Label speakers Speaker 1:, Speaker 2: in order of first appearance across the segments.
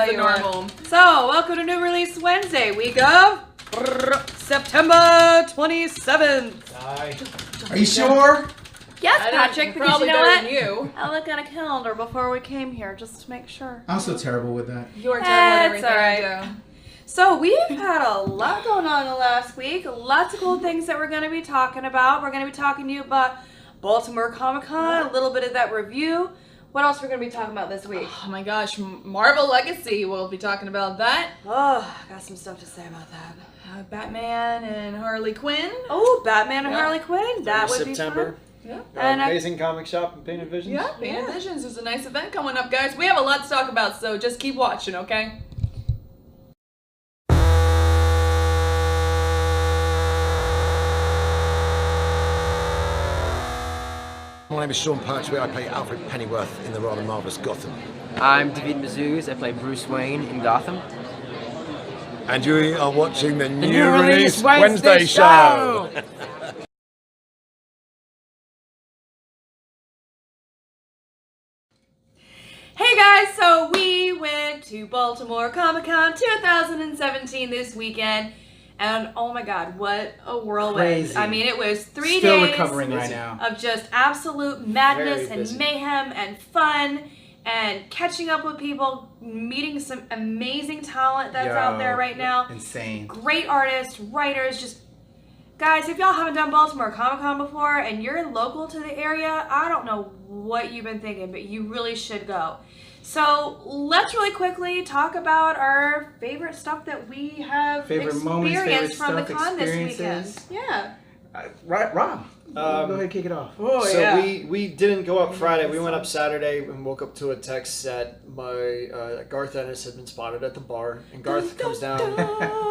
Speaker 1: the normal. So, welcome to New Release Wednesday, week of September 27th.
Speaker 2: Are you sure?
Speaker 1: Yes, Patrick, because you know what?
Speaker 3: You.
Speaker 1: I looked at a calendar before we came here just to make sure.
Speaker 2: I'm so terrible with that.
Speaker 3: You're terrible at everything.
Speaker 1: All right. So we've had a lot going on the last week. Lots of cool things that we're going to be talking about. We're going to be talking to you about Baltimore Comic-Con, a little bit of that review. What else are we going to be talking about this week?
Speaker 3: Oh my gosh, Marvel Legacy. We'll be talking about that.
Speaker 1: Oh, I got some stuff to say about that.
Speaker 3: Batman and Harley Quinn.
Speaker 1: Oh, Batman and Harley Quinn. That would
Speaker 4: September.
Speaker 1: be fun.
Speaker 3: Yeah.
Speaker 1: And
Speaker 4: Amazing Comic Shop and Painted Visions.
Speaker 3: Yeah, Painted Visions is a nice event coming up, guys. We have a lot to talk about, so just keep watching, okay?
Speaker 5: My name is Sean Pertwee. I play Alfred Pennyworth in the rather marvellous Gotham.
Speaker 6: I'm David Mazouz. I play Bruce Wayne in Gotham.
Speaker 5: And you are watching the
Speaker 6: New
Speaker 5: New
Speaker 6: Release
Speaker 5: Release
Speaker 6: Wednesday
Speaker 5: Wednesday show!
Speaker 1: Hey guys, so we went to Baltimore Comic-Con 2017 this weekend, and oh my god, what a whirlwind.
Speaker 2: Crazy.
Speaker 1: I mean, it was 3
Speaker 2: Still
Speaker 1: days
Speaker 2: recovering right now.
Speaker 1: of just absolute madness
Speaker 4: Very busy.
Speaker 1: and mayhem and fun and catching up with people, meeting some amazing talent that's out there right now.
Speaker 2: Insane.
Speaker 1: Great artists, writers, just guys, if y'all haven't done Baltimore Comic-Con before and you're local to the area, I don't know what you've been thinking, but you really should go. So let's really quickly talk about our favorite stuff that we have
Speaker 2: Favorite moments,
Speaker 1: experienced
Speaker 2: favorite
Speaker 1: from the
Speaker 2: stuff,
Speaker 1: con this weekend.
Speaker 2: experiences.
Speaker 1: Yeah.
Speaker 2: Right, Rob. Go ahead and kick it off.
Speaker 1: Oh
Speaker 4: So
Speaker 1: yeah.
Speaker 4: we didn't go up Friday. We went up Saturday and woke up to a text that my Garth Ennis had been spotted at the bar, and Garth comes down.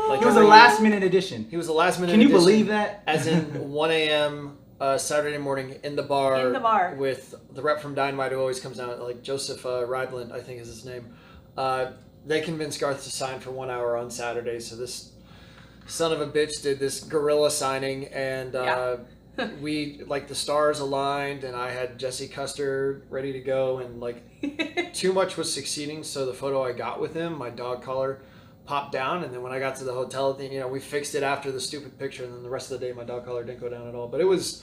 Speaker 4: Like
Speaker 2: He was a
Speaker 4: every-
Speaker 2: last minute addition.
Speaker 4: He was a last minute.
Speaker 2: Can you
Speaker 4: addition,
Speaker 2: believe that?
Speaker 4: As in 1 a.m. Saturday morning in the bar.
Speaker 1: In the bar.
Speaker 4: With the rep from Dynamite who always comes down, like Joseph Rybland, I think is his name. They convinced Garth to sign for 1 hour on Saturday. So this son of a bitch did this guerrilla signing, and we, like, the stars aligned, and I had Jesse Custer ready to go, and like too much was succeeding. So the photo I got with him, my dog collar popped down, and then when I got to the hotel, we fixed it after the stupid picture, and then the rest of the day my dog collar didn't go down at all. But it was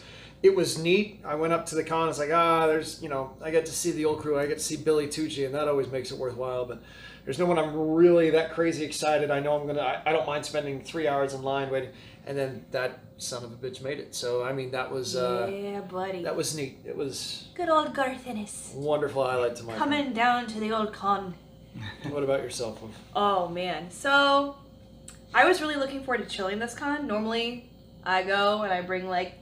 Speaker 4: neat. I went up to the con. It's like, there's, I get to see the old crew. I get to see Billy Tucci, and that always makes it worthwhile. But there's no one I'm really that crazy excited. I know I don't mind spending 3 hours in line waiting. And then that son of a bitch made it. So, I mean, that was
Speaker 1: yeah, buddy.
Speaker 4: that was neat. It was
Speaker 1: Good old Garth Ennis.
Speaker 4: a wonderful highlight to my
Speaker 1: Coming down to the old con.
Speaker 4: What about yourself?
Speaker 1: Oh man, so I was really looking forward to chilling this con. Normally, I go and I bring like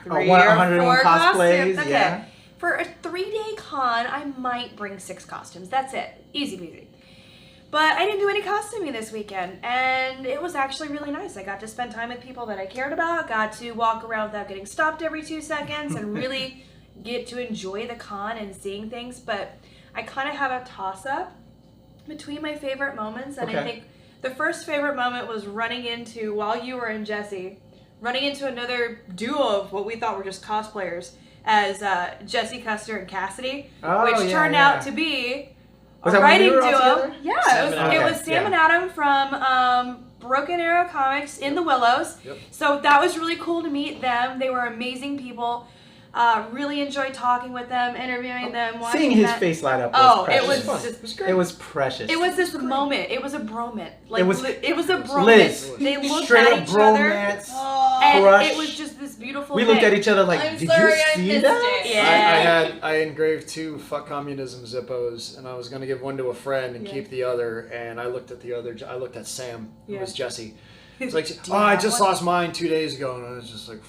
Speaker 1: 3 or
Speaker 2: 101
Speaker 1: 4
Speaker 2: cosplays,
Speaker 1: costumes. Okay.
Speaker 2: yeah.
Speaker 1: For a 3-day con, I might bring 6 costumes. That's it, easy peasy. But I didn't do any costuming this weekend, and it was actually really nice. I got to spend time with people that I cared about. Got to walk around without getting stopped every 2 seconds, and really get to enjoy the con and seeing things. But I kind of have a toss-up between my favorite moments, and I think the first favorite moment was running into, while you were in Jesse, running into another duo of what we thought were just cosplayers as Jesse Custer and Cassidy, which turned out to be
Speaker 2: Was
Speaker 1: a
Speaker 2: that when
Speaker 1: writing
Speaker 2: we were all
Speaker 1: duo.
Speaker 2: together?
Speaker 1: Yeah,
Speaker 4: Sam
Speaker 1: it
Speaker 4: and
Speaker 1: was Sam and Adam from Broken Arrow Comics in the Willows.
Speaker 4: Yep.
Speaker 1: So that was really cool to meet them. They were amazing people. Really enjoyed talking with them, interviewing them, watching
Speaker 2: Seeing his
Speaker 1: that.
Speaker 2: face light up
Speaker 1: Oh,
Speaker 2: was
Speaker 1: it
Speaker 2: precious.
Speaker 1: was just
Speaker 2: It was precious.
Speaker 1: it was this moment. It was a bromance. Like
Speaker 2: It was-
Speaker 1: it was a bromance.
Speaker 2: Liz,
Speaker 1: They looked
Speaker 2: straight
Speaker 1: at
Speaker 2: up
Speaker 1: each other,
Speaker 2: bromance.
Speaker 1: and
Speaker 2: crush.
Speaker 1: it was just this beautiful.
Speaker 2: We looked at each other like,
Speaker 3: I'm
Speaker 2: did
Speaker 3: sorry,
Speaker 2: you
Speaker 3: I
Speaker 2: see
Speaker 3: missed
Speaker 2: that?
Speaker 3: it.
Speaker 1: Yeah.
Speaker 4: I engraved 2 "fuck communism" Zippos, and I was gonna give one to a friend and keep the other. And I looked at the other. I looked at Sam, who was Jesse. It's like,
Speaker 1: you
Speaker 4: I
Speaker 1: have
Speaker 4: just
Speaker 1: one?
Speaker 4: lost mine 2 days ago, and I was just like,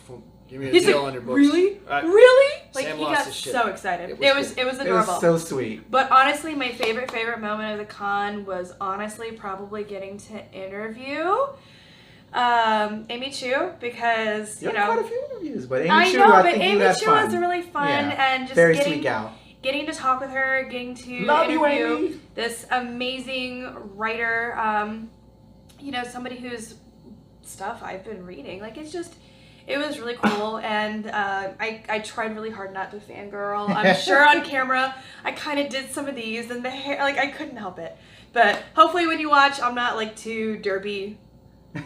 Speaker 4: give me a
Speaker 1: He's
Speaker 4: deal
Speaker 1: like,
Speaker 4: on your books.
Speaker 1: really?
Speaker 4: I-
Speaker 1: Really? Like
Speaker 4: Sam
Speaker 1: he
Speaker 4: lost
Speaker 1: got
Speaker 4: his shit.
Speaker 1: so excited.
Speaker 4: It
Speaker 1: It
Speaker 4: was
Speaker 1: was
Speaker 4: cool.
Speaker 1: it was
Speaker 2: It
Speaker 1: adorable.
Speaker 2: was so sweet.
Speaker 1: But honestly, my favorite moment of the con was honestly probably getting to interview Amy Chu, because
Speaker 2: You
Speaker 1: you
Speaker 2: had
Speaker 1: know
Speaker 2: quite a few interviews, but Amy
Speaker 1: I
Speaker 2: Chu,
Speaker 1: know,
Speaker 2: I
Speaker 1: but
Speaker 2: think
Speaker 1: Amy
Speaker 2: you had
Speaker 1: Chu
Speaker 2: fun.
Speaker 1: was really fun,
Speaker 2: Yeah.
Speaker 1: and just
Speaker 2: Very
Speaker 1: getting
Speaker 2: sweet gal.
Speaker 1: getting to talk with her, getting to
Speaker 2: Love you,
Speaker 1: interview
Speaker 2: Amy.
Speaker 1: this amazing writer, somebody whose stuff I've been reading. Like, it was really cool, and I tried really hard not to fangirl. I'm sure on camera I kind of did some of these, and the hair, like, I couldn't help it. But hopefully when you watch, I'm not like too derpy.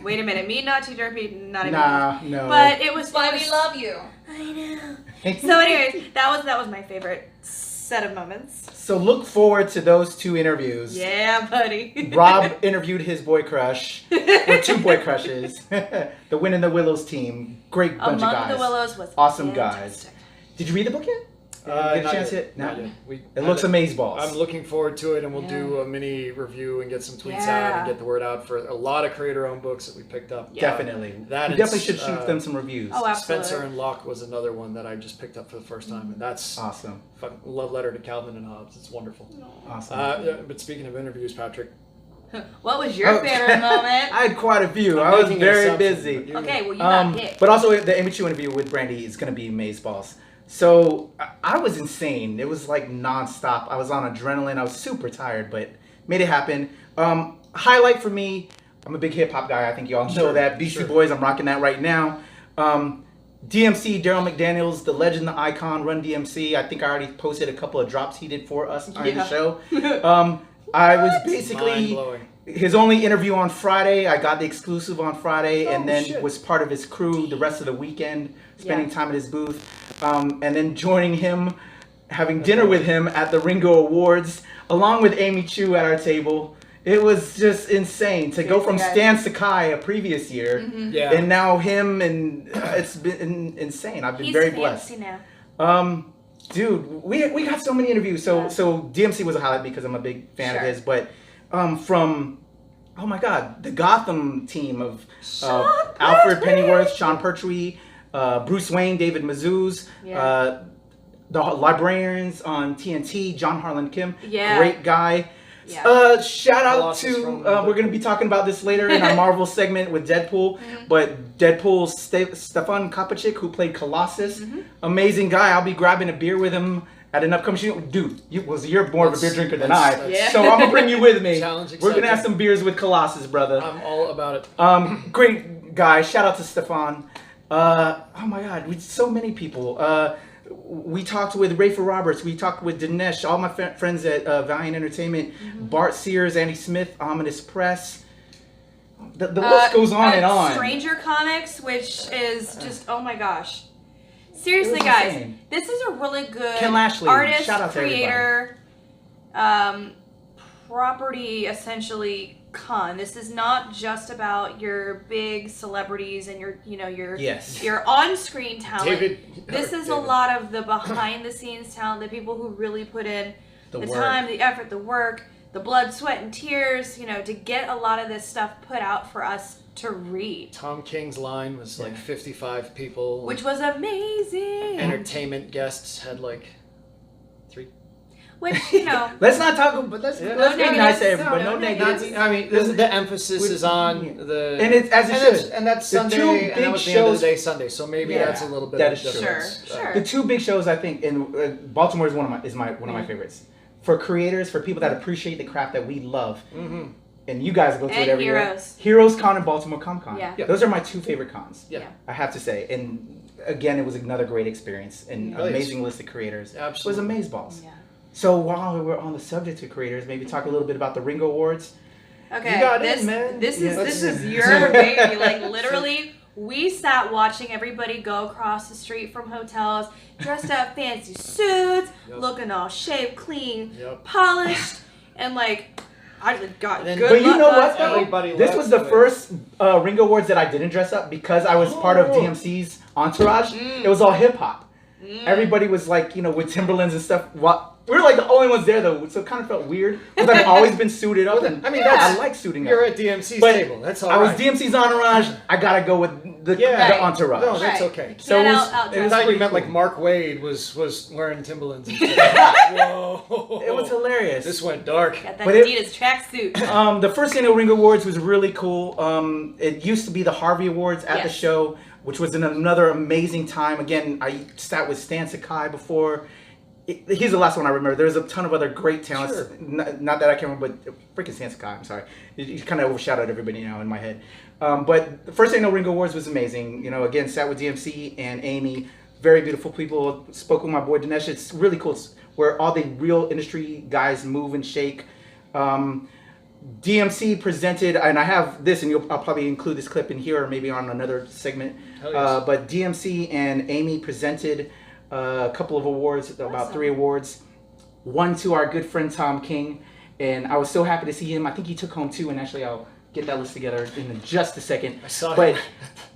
Speaker 1: Wait a minute, me not too derpy, not even.
Speaker 2: Nah, no.
Speaker 1: But it was
Speaker 3: Why we love you.
Speaker 1: I know. So anyways, that was my favorite set of moments.
Speaker 2: So look forward to those 2 interviews.
Speaker 1: Yeah, buddy.
Speaker 2: Rob interviewed his boy crush, or 2 boy crushes. The Win in the Willows team, great bunch
Speaker 1: Among
Speaker 2: of guys.
Speaker 1: the Willows was
Speaker 2: awesome
Speaker 1: fantastic.
Speaker 2: guys. Did you read the book yet? Get a
Speaker 4: Not
Speaker 2: chance
Speaker 4: yet.
Speaker 2: yet?
Speaker 4: Not
Speaker 2: No.
Speaker 4: yet.
Speaker 2: It looks amazeballs.
Speaker 4: I'm looking forward to it, and we'll do a mini review and get some tweets out and get the word out for a lot of creator-owned books that we picked up.
Speaker 2: Definitely.
Speaker 4: That
Speaker 2: you
Speaker 4: is,
Speaker 2: definitely should shoot them some reviews.
Speaker 1: Oh, absolutely.
Speaker 4: Spencer and Locke was another one that I just picked up for the first time, and that's
Speaker 2: Awesome.
Speaker 4: fucking love letter to Calvin and Hobbes. It's wonderful.
Speaker 2: Awesome.
Speaker 4: Yeah, but speaking of interviews, Patrick,
Speaker 1: What was your favorite moment?
Speaker 2: I had quite a few.
Speaker 4: I'm
Speaker 2: I was
Speaker 4: making an
Speaker 2: very
Speaker 4: assumption,
Speaker 2: busy.
Speaker 4: but you-
Speaker 1: Okay, well you got picked.
Speaker 2: But also the Amy Chu interview with Brandy is going to be amazeballs. So I was insane. It was like nonstop. I was on adrenaline. I was super tired, but made it happen. Highlight for me, I'm a big hip hop guy. I think you all know that. Beastie Boys, I'm rocking that right now. DMC, Daryl McDaniels, the legend, the icon, Run DMC. I think I already posted a couple of drops he did for us on the show. I was basically
Speaker 4: mind-blowing.
Speaker 2: his only interview on Friday. I got the exclusive on Friday, and then
Speaker 4: shit.
Speaker 2: was part of his crew the rest of the weekend, spending time at his booth, and then joining him, having dinner with him at the Ringo Awards, along with Amy Chu at our table. It was just insane to go from Stan Sakai a previous year, and now him, and it's been insane. I've been very blessed.
Speaker 1: Now.
Speaker 2: Dude, we got so many interviews. So DMC was a highlight because I'm a big fan of his. But from the Gotham team of Alfred Pennyworth, Sean Pertwee, Bruce Wayne, David Mazouz, the librarians on TNT, John Harlan Kim, great guy.
Speaker 1: Yeah.
Speaker 2: Shout out
Speaker 4: Colossus
Speaker 2: to
Speaker 4: from
Speaker 2: we're gonna be talking about this later in our Marvel segment with Deadpool, but Deadpool's Stefan Kopacik, who played Colossus, amazing guy. I'll be grabbing a beer with him at an upcoming show. Dude, you're more of a beer drinker than I, so I'm gonna bring you with me. We're gonna have some beers with Colossus, brother.
Speaker 4: I'm all about it.
Speaker 2: Great guy. Shout out to Stefan. Oh my God, with so many people. We talked with Rafer Roberts. We talked with Dinesh. All my friends at Valiant Entertainment. Bart Sears, Andy Smith, Ominous Press. The list goes on and on.
Speaker 1: Stranger Comics, which is just, oh my gosh. Seriously,
Speaker 2: It was
Speaker 1: guys,
Speaker 2: insane.
Speaker 1: this is a really good
Speaker 2: Ken Lashley,
Speaker 1: artist,
Speaker 2: shout out to
Speaker 1: creator, property, essentially, con. This is not just about your big celebrities and your on-screen talent. This is a lot of the behind-the-scenes talent, the people who really put in the time, the effort, the work, the blood, sweat, and tears, to get a lot of this stuff put out for us to read.
Speaker 4: Tom King's line was like 55 people.
Speaker 1: Which was amazing.
Speaker 4: Entertainment guests had like 3.
Speaker 1: Which,
Speaker 2: Let's not talk. But let's be nice to everybody. No negatives.
Speaker 4: I mean, the emphasis is on the,
Speaker 2: and it's as it should.
Speaker 4: And that's
Speaker 2: The
Speaker 4: Sunday,
Speaker 2: two
Speaker 4: and that
Speaker 2: big
Speaker 4: was the end of
Speaker 2: shows-
Speaker 4: the day Sunday. So maybe that's a little bit
Speaker 2: that
Speaker 4: of
Speaker 2: is
Speaker 4: a
Speaker 2: true.
Speaker 4: difference.
Speaker 1: Sure.
Speaker 2: The 2 big shows I think, and Baltimore is one of my favorites. For creators, for people that appreciate the craft that we love, and you guys go to it every year. Heroes Con and Baltimore Comic Con.
Speaker 1: Yeah.
Speaker 2: Those are my 2 favorite cons.
Speaker 4: Yeah.
Speaker 2: I have to say. And again, it was another great experience and amazing list of creators.
Speaker 4: Absolutely.
Speaker 2: It was amazeballs.
Speaker 1: Yeah.
Speaker 2: So while we're on the subject of creators, maybe talk a little bit about the Ringo Awards.
Speaker 1: Okay,
Speaker 2: You got
Speaker 1: this,
Speaker 2: in, man.
Speaker 1: this is
Speaker 2: Yeah.
Speaker 1: this is your baby. Like literally, we sat watching everybody go across the street from hotels, dressed up fancy suits, looking all shaved, clean, polished, and like I got good
Speaker 2: But you
Speaker 1: luck,
Speaker 2: know
Speaker 1: guys.
Speaker 2: what?
Speaker 4: Everybody
Speaker 2: This
Speaker 4: left
Speaker 2: was the
Speaker 4: with-
Speaker 2: first Ringo Awards that I didn't dress up because I was part of DMC's entourage. It was all hip hop. Everybody was like, with Timberlands and stuff. We were like the only ones there though, so it kind of felt weird. Because I've always been suited up, and I like suiting up.
Speaker 4: You're at DMC's
Speaker 2: But
Speaker 4: table. That's all
Speaker 2: I was
Speaker 4: right.
Speaker 2: DMC's entourage. I gotta go with the entourage.
Speaker 4: No, that's
Speaker 1: Right.
Speaker 4: okay.
Speaker 2: So it was
Speaker 4: I
Speaker 2: pretty
Speaker 4: thought you meant
Speaker 2: cool.
Speaker 4: like Mark Wade was wearing Timberlands. And stuff. Whoa!
Speaker 2: It was hilarious.
Speaker 4: This went dark.
Speaker 1: Got that
Speaker 2: But it-
Speaker 1: Adidas tracksuit.
Speaker 2: The first annual Ringo Awards was really cool. It used to be the Harvey Awards at the show, which was another amazing time. Again, I sat with Stan Sakai before. He's the last one I remember. There's a ton of other great talents.
Speaker 4: Sure.
Speaker 2: Not that I can remember, but freaking Stan Sakai, I'm sorry. He kind of overshadowed everybody now in my head. But the first annual Ringo Awards was amazing. Again, sat with DMC and Amy. Very beautiful people. Spoke with my boy Dinesh. It's really cool. It's where all the real industry guys move and shake. DMC presented, and I have this, and I'll probably include this clip in here or maybe on another segment.
Speaker 4: Yes.
Speaker 2: But DMC and Amy presented a couple of awards, about 3 awards. One to our good friend Tom King, and I was so happy to see him. I think he took home 2, and actually I'll get that list together in just a second.
Speaker 4: I saw him at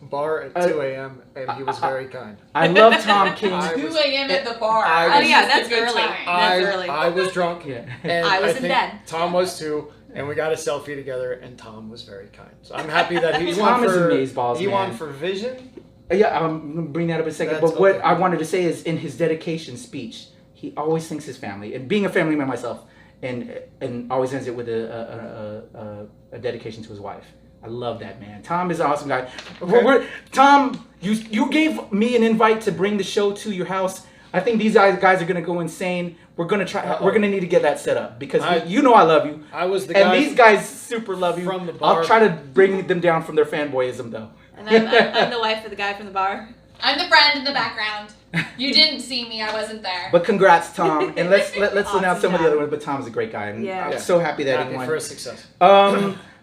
Speaker 4: the bar at 2 a.m. and he was very kind.
Speaker 2: I love Tom King.
Speaker 3: 2 a.m. at the bar.
Speaker 1: That's early.
Speaker 4: I was drunk.
Speaker 2: Yeah.
Speaker 4: And
Speaker 1: I was in
Speaker 4: think
Speaker 1: bed.
Speaker 4: Tom was too, and we got a selfie together, and Tom was very kind. So I'm happy that he
Speaker 2: Tom
Speaker 4: won
Speaker 2: is
Speaker 4: for
Speaker 2: amazeballs,
Speaker 4: he
Speaker 2: man.
Speaker 4: won for Vision.
Speaker 2: Yeah, I'm going to bring that up in a second.
Speaker 4: That's
Speaker 2: But what
Speaker 4: okay.
Speaker 2: I wanted to say is in his dedication speech, he always thanks his family. And being a family man myself, and always ends it with a dedication to his wife. I love that, man. Tom is an awesome guy.
Speaker 4: Okay.
Speaker 2: Tom, you gave me an invite to bring the show to your house. I think these guys are going to go insane. We're going to try.
Speaker 4: Uh-oh.
Speaker 2: We're going to need to get that set up because you know I love you.
Speaker 4: I was the
Speaker 2: And
Speaker 4: guy
Speaker 2: these guys super love you.
Speaker 4: from the bar.
Speaker 2: I'll try to bring them down from their fanboyism, though.
Speaker 1: And I'm the wife of the guy from the bar.
Speaker 7: I'm the friend in the background. You didn't see me. I wasn't there.
Speaker 2: But congrats, Tom. And let's
Speaker 1: Awesome
Speaker 2: announce some of the
Speaker 1: job.
Speaker 2: other ones. But Tom's a great guy, and
Speaker 1: Yeah.
Speaker 2: I'm
Speaker 4: Yeah.
Speaker 2: so happy that
Speaker 4: Happy
Speaker 2: he won.
Speaker 4: for his success.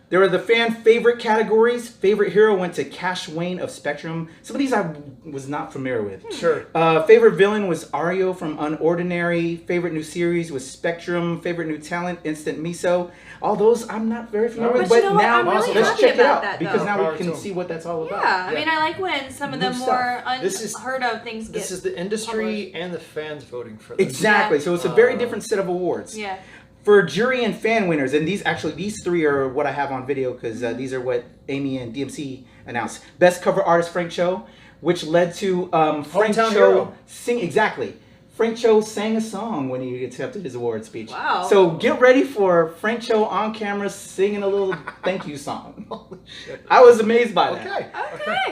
Speaker 2: There were the fan favorite categories. Favorite hero went to Cash Wayne of Spectrum. Some of these I was not familiar with.
Speaker 4: Sure.
Speaker 2: Favorite villain was Ario from Unordinary. Favorite new series was Spectrum. Favorite new talent, Instant Miso. All those I'm not very familiar with,
Speaker 1: But you
Speaker 2: but
Speaker 1: know what?
Speaker 2: now
Speaker 1: I'm really
Speaker 2: let's
Speaker 1: happy
Speaker 2: check it
Speaker 1: about
Speaker 2: out
Speaker 1: that,
Speaker 2: because
Speaker 1: though.
Speaker 2: now
Speaker 4: Power
Speaker 2: we
Speaker 4: to
Speaker 2: can
Speaker 4: 'em.
Speaker 2: see what that's all about.
Speaker 1: Yeah, I
Speaker 4: Yeah.
Speaker 1: mean, I like when some of
Speaker 2: New
Speaker 1: the
Speaker 2: stuff.
Speaker 1: more
Speaker 4: This is-
Speaker 1: unheard of things get.
Speaker 4: This is the industry and the fans voting for this.
Speaker 2: Exactly.
Speaker 1: Yeah.
Speaker 2: So it's a very different set of awards.
Speaker 1: Yeah.
Speaker 2: For jury and fan winners, and these 3 are what I have on video because these are what Amy and DMC announced. Best cover artist Frank Cho, which led to Frank
Speaker 4: Hometown
Speaker 2: Cho
Speaker 4: hero.
Speaker 2: sing exactly. Frank Cho sang a song when he accepted his award speech.
Speaker 1: Wow.
Speaker 2: So get ready for Frank Cho on camera singing a little thank you song.
Speaker 4: Holy shit.
Speaker 2: I was amazed by that.
Speaker 4: Okay.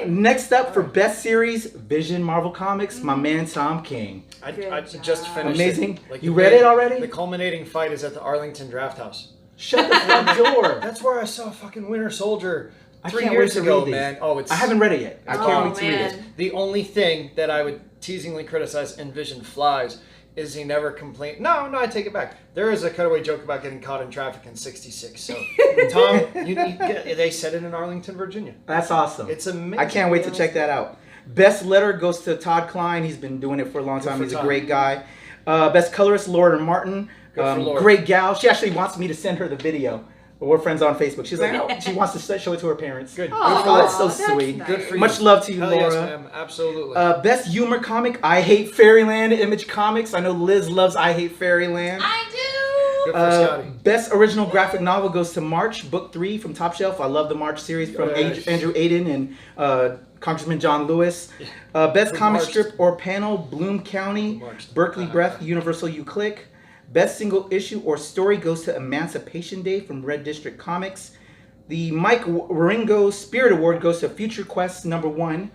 Speaker 1: Okay.
Speaker 2: Next up for best series, Vision Marvel Comics, my man Tom King.
Speaker 4: I
Speaker 1: Good
Speaker 4: just
Speaker 1: job.
Speaker 4: finished
Speaker 2: Amazing.
Speaker 4: it.
Speaker 2: You
Speaker 4: the
Speaker 2: read it already?
Speaker 4: The culminating fight is at the Arlington Draft House.
Speaker 2: Shut the front door.
Speaker 4: That's where I saw fucking Winter Soldier
Speaker 2: I
Speaker 4: 3
Speaker 2: can't
Speaker 4: years
Speaker 2: wait to
Speaker 4: ago,
Speaker 2: read these.
Speaker 4: man. Oh, it's.
Speaker 2: I haven't read it yet. I can't
Speaker 1: Oh,
Speaker 2: wait to read it.
Speaker 1: man.
Speaker 4: The only thing that I would teasingly criticize in Vision Flies is he never complained. No, I take it back. There is a cutaway joke about getting caught in traffic in '66. So, Tom, they said it in Arlington, Virginia.
Speaker 2: That's awesome.
Speaker 4: It's amazing.
Speaker 2: I can't wait to check that out. Best letter goes to Todd Klein. He's been doing it for a long time.
Speaker 4: for
Speaker 2: He's a
Speaker 4: Todd.
Speaker 2: great guy. Best colorist, Laura Martin.
Speaker 4: Good for Laura.
Speaker 2: Great gal. She actually wants me to send her the video. We're friends on Facebook. She's like, no, she wants to show it to her parents.
Speaker 4: Good.
Speaker 1: Aw,
Speaker 2: Oh, that's so
Speaker 1: that's
Speaker 2: sweet.
Speaker 1: nice.
Speaker 4: Good for you.
Speaker 2: Much love to you,
Speaker 4: Hell
Speaker 2: Laura.
Speaker 4: yes, ma'am. Absolutely.
Speaker 2: Best humor comic, I Hate Fairyland, Image Comics. I know Liz loves I Hate Fairyland.
Speaker 7: I do.
Speaker 4: Good for Scotty.
Speaker 2: Best original graphic novel goes to March, book 3 from Top Shelf. I love the March series from
Speaker 4: Yes.
Speaker 2: Andrew Aiden and Congressman John Lewis. Best
Speaker 4: Who
Speaker 2: comic
Speaker 4: marched?
Speaker 2: strip or panel, Bloom County,
Speaker 4: Who marched?
Speaker 2: Berkeley Breath, Universal You Click. Best single issue or story goes to Emancipation Day from Red District Comics. The Mike Ringo Spirit Award goes to Future Quest #1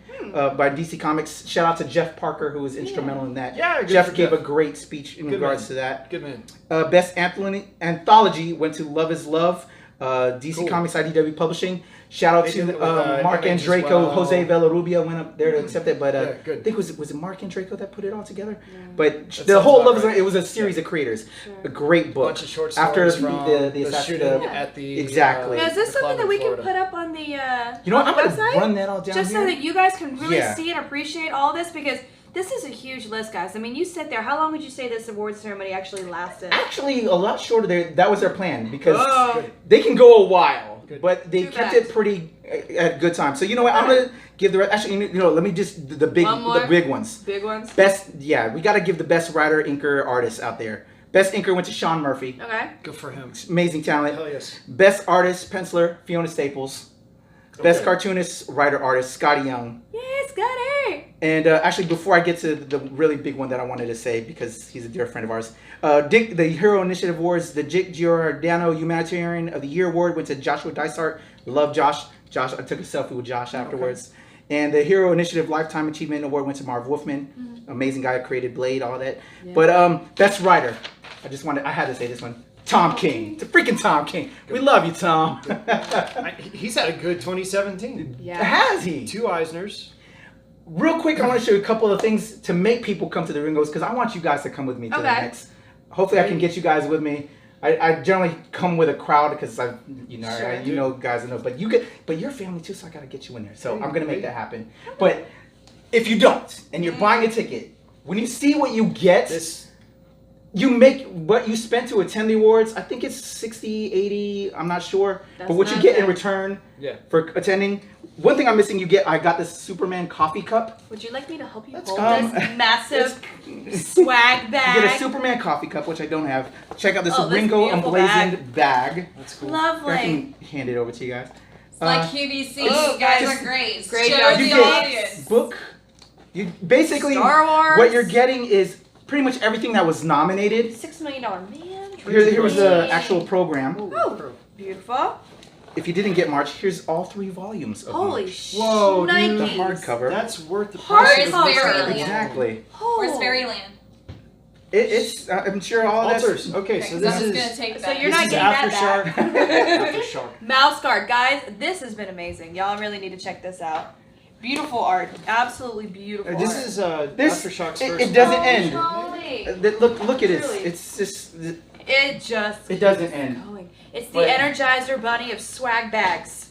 Speaker 2: by DC Comics. Shout out to Jeff Parker, who was instrumental in that.
Speaker 4: Yeah, good
Speaker 2: Jeff
Speaker 4: for
Speaker 2: gave
Speaker 4: Jeff.
Speaker 2: a great speech in
Speaker 4: Good
Speaker 2: regards
Speaker 4: man.
Speaker 2: to that.
Speaker 4: Good man.
Speaker 2: Best anthology went to Love is Love, DC
Speaker 4: Cool.
Speaker 2: Comics IDW Publishing. Shout out
Speaker 4: They did
Speaker 2: to
Speaker 4: it with,
Speaker 2: Mark
Speaker 4: Image as
Speaker 2: Andreyko,
Speaker 4: well.
Speaker 2: Jose Villarubia went up there to accept it, but
Speaker 4: Yeah, good.
Speaker 2: I think was it Mark Andreyko that put it all together? But the
Speaker 4: sounds
Speaker 2: whole
Speaker 4: about
Speaker 2: Love is
Speaker 4: right.
Speaker 2: It was a series of creators, a great book.
Speaker 4: Bunch of short
Speaker 2: After
Speaker 4: stories from the
Speaker 2: assassin-
Speaker 4: shooting at the
Speaker 2: Exactly.
Speaker 1: Now, is this
Speaker 4: the
Speaker 1: something
Speaker 4: club
Speaker 1: that
Speaker 4: in
Speaker 1: we can
Speaker 4: Florida.
Speaker 1: put up on the
Speaker 2: You know what?
Speaker 1: on
Speaker 2: I'm
Speaker 1: the
Speaker 2: gonna
Speaker 1: website?
Speaker 2: run that all down
Speaker 1: Just
Speaker 2: here.
Speaker 1: so that you guys can really
Speaker 2: Yeah.
Speaker 1: see and appreciate all this, because this is a huge list, guys. I mean, you sit there. How long would you say this award ceremony actually lasted?
Speaker 2: Actually, a lot shorter. That was their plan because
Speaker 1: Oh.
Speaker 2: they can go a while,
Speaker 4: Good.
Speaker 2: but they
Speaker 1: Too
Speaker 2: kept
Speaker 1: bad.
Speaker 2: it pretty at a good time. So you know what? I'm gonna give the rest. Actually, let me just the big
Speaker 1: One more?
Speaker 2: ones.
Speaker 1: Big ones.
Speaker 2: Best, yeah, we got to give the best writer, inker, artist out there. Best inker went to Sean Murphy,
Speaker 1: Okay.
Speaker 4: Good for him.
Speaker 2: amazing talent.
Speaker 4: Hell yes.
Speaker 2: Best artist, penciler, Fiona Staples. Best
Speaker 4: Okay.
Speaker 2: cartoonist, writer, artist, Scotty Young.
Speaker 1: Yes, got it.
Speaker 2: And actually, before I get to the really big one that I wanted to say, because he's a dear friend of ours, Dick, the Hero Initiative Awards, the Dick Giordano Humanitarian of the Year Award went to Joshua Dysart. Love Josh. Josh, I took a selfie with Josh afterwards. And the Hero Initiative Lifetime Achievement Award went to Marv Wolfman. Amazing guy, created Blade, all that.
Speaker 1: Yeah.
Speaker 2: But best writer, I had to say this one. Tom King. The freaking Tom King. We love you, Tom.
Speaker 4: He's had a good 2017.
Speaker 1: Yeah.
Speaker 2: Has he?
Speaker 4: 2 Eisners.
Speaker 2: Real quick, I want to show you a couple of things to make people come to the Ringos because I want you guys to come with me to the
Speaker 1: Okay.
Speaker 2: next. Hopefully, I can get you guys with me. I generally come with a crowd because
Speaker 1: Sure.
Speaker 2: guys know, but your family too, so I gotta get you in there. So I'm gonna make that happen. But if you don't, and you're buying a ticket, when you see what you get, you make what you spent to attend the awards. I think it's 60, 80, I'm not sure. But what you get in return for attending. One thing I'm missing, I got this Superman coffee cup.
Speaker 1: Would you like me to help you hold this massive swag bag?
Speaker 2: You get a Superman coffee cup, which I don't have. Check out this Ringo
Speaker 1: beautiful
Speaker 2: emblazoned bag.
Speaker 4: That's cool.
Speaker 1: Lovely.
Speaker 2: I can hand it over to you guys.
Speaker 7: It's like QVC.
Speaker 1: Oh,
Speaker 7: You guys
Speaker 2: just-
Speaker 7: are great.
Speaker 1: Great
Speaker 7: Show
Speaker 1: job.
Speaker 7: the
Speaker 2: You get
Speaker 7: audience.
Speaker 2: book. You basically
Speaker 1: Star Wars.
Speaker 2: what you're getting is pretty much everything that was nominated.
Speaker 1: $6 Million Man.
Speaker 2: Here was the actual program.
Speaker 1: Oh, beautiful.
Speaker 2: If you didn't get March, here's all 3 volumes of
Speaker 1: Holy
Speaker 2: March.
Speaker 1: shit.
Speaker 4: Whoa, dude.
Speaker 2: The
Speaker 1: Nikes.
Speaker 2: hardcover.
Speaker 4: That's worth the
Speaker 1: Hard
Speaker 4: price.
Speaker 7: Where's
Speaker 1: cover.
Speaker 7: Fairyland?
Speaker 2: Exactly.
Speaker 7: Where's Fairyland?
Speaker 2: It's I'm sure all of
Speaker 4: Altars.
Speaker 2: that's
Speaker 4: Okay, so
Speaker 7: I'm
Speaker 4: this
Speaker 7: just
Speaker 4: is
Speaker 7: gonna take
Speaker 1: So
Speaker 7: that.
Speaker 1: you're
Speaker 4: this
Speaker 1: not
Speaker 4: is
Speaker 1: getting that
Speaker 4: Aftershock.
Speaker 1: back.
Speaker 4: Aftershock.
Speaker 1: Mouse guard, guys. This has been amazing. Y'all really need to check this out. Beautiful art. Absolutely beautiful
Speaker 4: This
Speaker 1: art.
Speaker 4: is
Speaker 2: This-
Speaker 4: Aftershock's
Speaker 2: it
Speaker 4: first.
Speaker 2: doesn't
Speaker 1: Oh,
Speaker 2: end.
Speaker 1: Charlie.
Speaker 2: Look at it.
Speaker 1: Truly.
Speaker 2: It's just
Speaker 1: It
Speaker 2: doesn't
Speaker 1: keeps
Speaker 2: end.
Speaker 1: going. It's the
Speaker 2: But-
Speaker 1: Energizer Bunny of swag bags.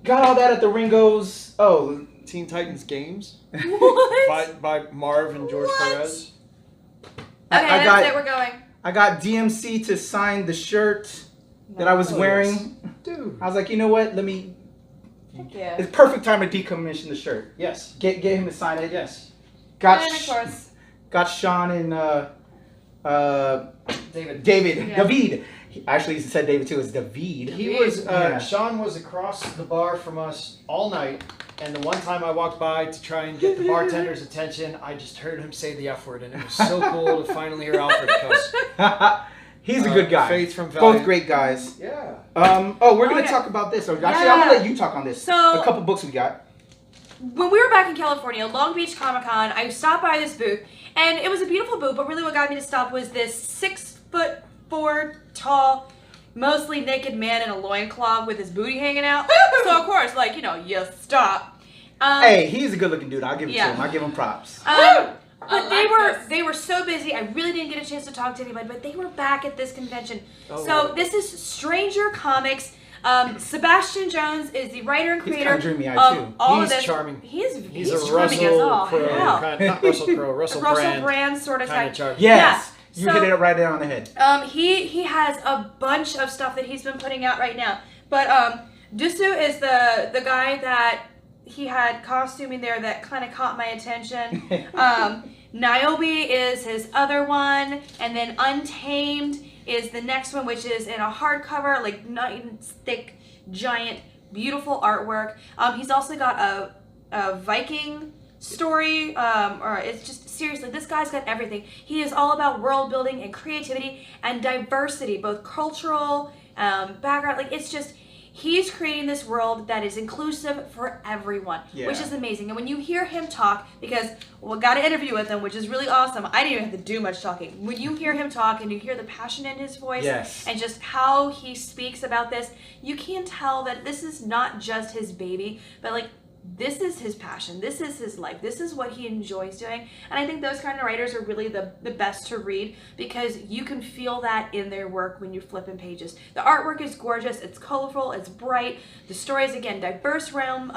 Speaker 2: got all that at the Ringo's. Oh,
Speaker 4: Teen Titans Games
Speaker 1: What?
Speaker 4: by Marv and George
Speaker 1: What?
Speaker 4: Perez.
Speaker 1: Okay,
Speaker 2: I
Speaker 1: that's
Speaker 2: got-
Speaker 1: it. We're going.
Speaker 2: I got DMC to sign the shirt that I was
Speaker 4: Oh,
Speaker 2: wearing.
Speaker 4: Dude.
Speaker 2: I was like, you know what? Let me.
Speaker 1: Heck yeah.
Speaker 2: It's perfect time to decommission the shirt.
Speaker 4: Yes.
Speaker 2: Get him to sign it.
Speaker 4: Yes.
Speaker 2: Got
Speaker 1: And of course.
Speaker 2: got Sean and
Speaker 4: David.
Speaker 1: Yeah.
Speaker 2: David. Actually, he said David too. It's David.
Speaker 4: He was
Speaker 2: Yeah.
Speaker 4: Sean was across the bar from us all night, and the one time I walked by to try and get the bartender's attention, I just heard him say the F word, and it was so cool to finally hear Alfred cuss.
Speaker 2: He's a good guy.
Speaker 4: Faith from
Speaker 2: Both
Speaker 4: Valiant.
Speaker 2: great guys.
Speaker 4: Yeah.
Speaker 2: We're gonna
Speaker 1: yeah.
Speaker 2: talk about this. Actually,
Speaker 1: Yeah.
Speaker 2: I'm gonna let you talk on this.
Speaker 1: So-
Speaker 2: a couple books we got.
Speaker 1: When we were back in California, Long Beach Comic Con, I stopped by this booth, and it was a beautiful booth, but really what got me to stop was this 6'4" tall, mostly naked man in a loincloth with his booty hanging out. So of course, you stop.
Speaker 2: Hey, he's a good-looking dude. I'll give it
Speaker 1: yeah.
Speaker 2: to him. I'll give him props.
Speaker 1: But
Speaker 7: like
Speaker 1: they were so busy. I really didn't get a chance to talk to anybody, but they were back at this convention.
Speaker 4: Oh,
Speaker 1: So
Speaker 4: right.
Speaker 1: this is Stranger Comics. Sebastian Jones is the writer and
Speaker 2: He's
Speaker 1: creator
Speaker 2: kinda dreamy-eyed,
Speaker 1: of
Speaker 2: too.
Speaker 1: all
Speaker 4: He's
Speaker 1: of this.
Speaker 4: charming.
Speaker 1: He's
Speaker 4: He's a
Speaker 1: charming as
Speaker 4: Russell
Speaker 1: all
Speaker 4: Crowe
Speaker 1: hell.
Speaker 4: not Russell Crowe, Russell Brand
Speaker 1: Brand sort of
Speaker 4: kind
Speaker 1: type.
Speaker 4: of charming.
Speaker 2: Yes,
Speaker 1: Yeah.
Speaker 2: you
Speaker 1: So-
Speaker 2: hit it right there on the head.
Speaker 1: He has a bunch of stuff that he's been putting out right now. But Dusu is the guy that he had costuming there that kind of caught my attention. Niobe is his other one, and then Untamed is the next one, which is in a hardcover, like nice, thick, giant, beautiful artwork. He's also got a Viking story, or it's just seriously, this guy's got everything. He is all about world building and creativity and diversity, both cultural, background. Like it's just, he's creating this world that is inclusive for everyone, which is amazing. And when you hear him talk, because we got an interview with him, which is really awesome. I didn't even have to do much talking. When you hear him talk and you hear the passion in his voice,
Speaker 2: Yes.
Speaker 1: and just how he speaks about this, you can tell that this is not just his baby, but like this is his passion. This is his life. This is what he enjoys doing. And I think those kind of writers are really the best to read because you can feel that in their work when you're flipping pages. The artwork is gorgeous. It's colorful. It's bright. The story is, again, diverse realm,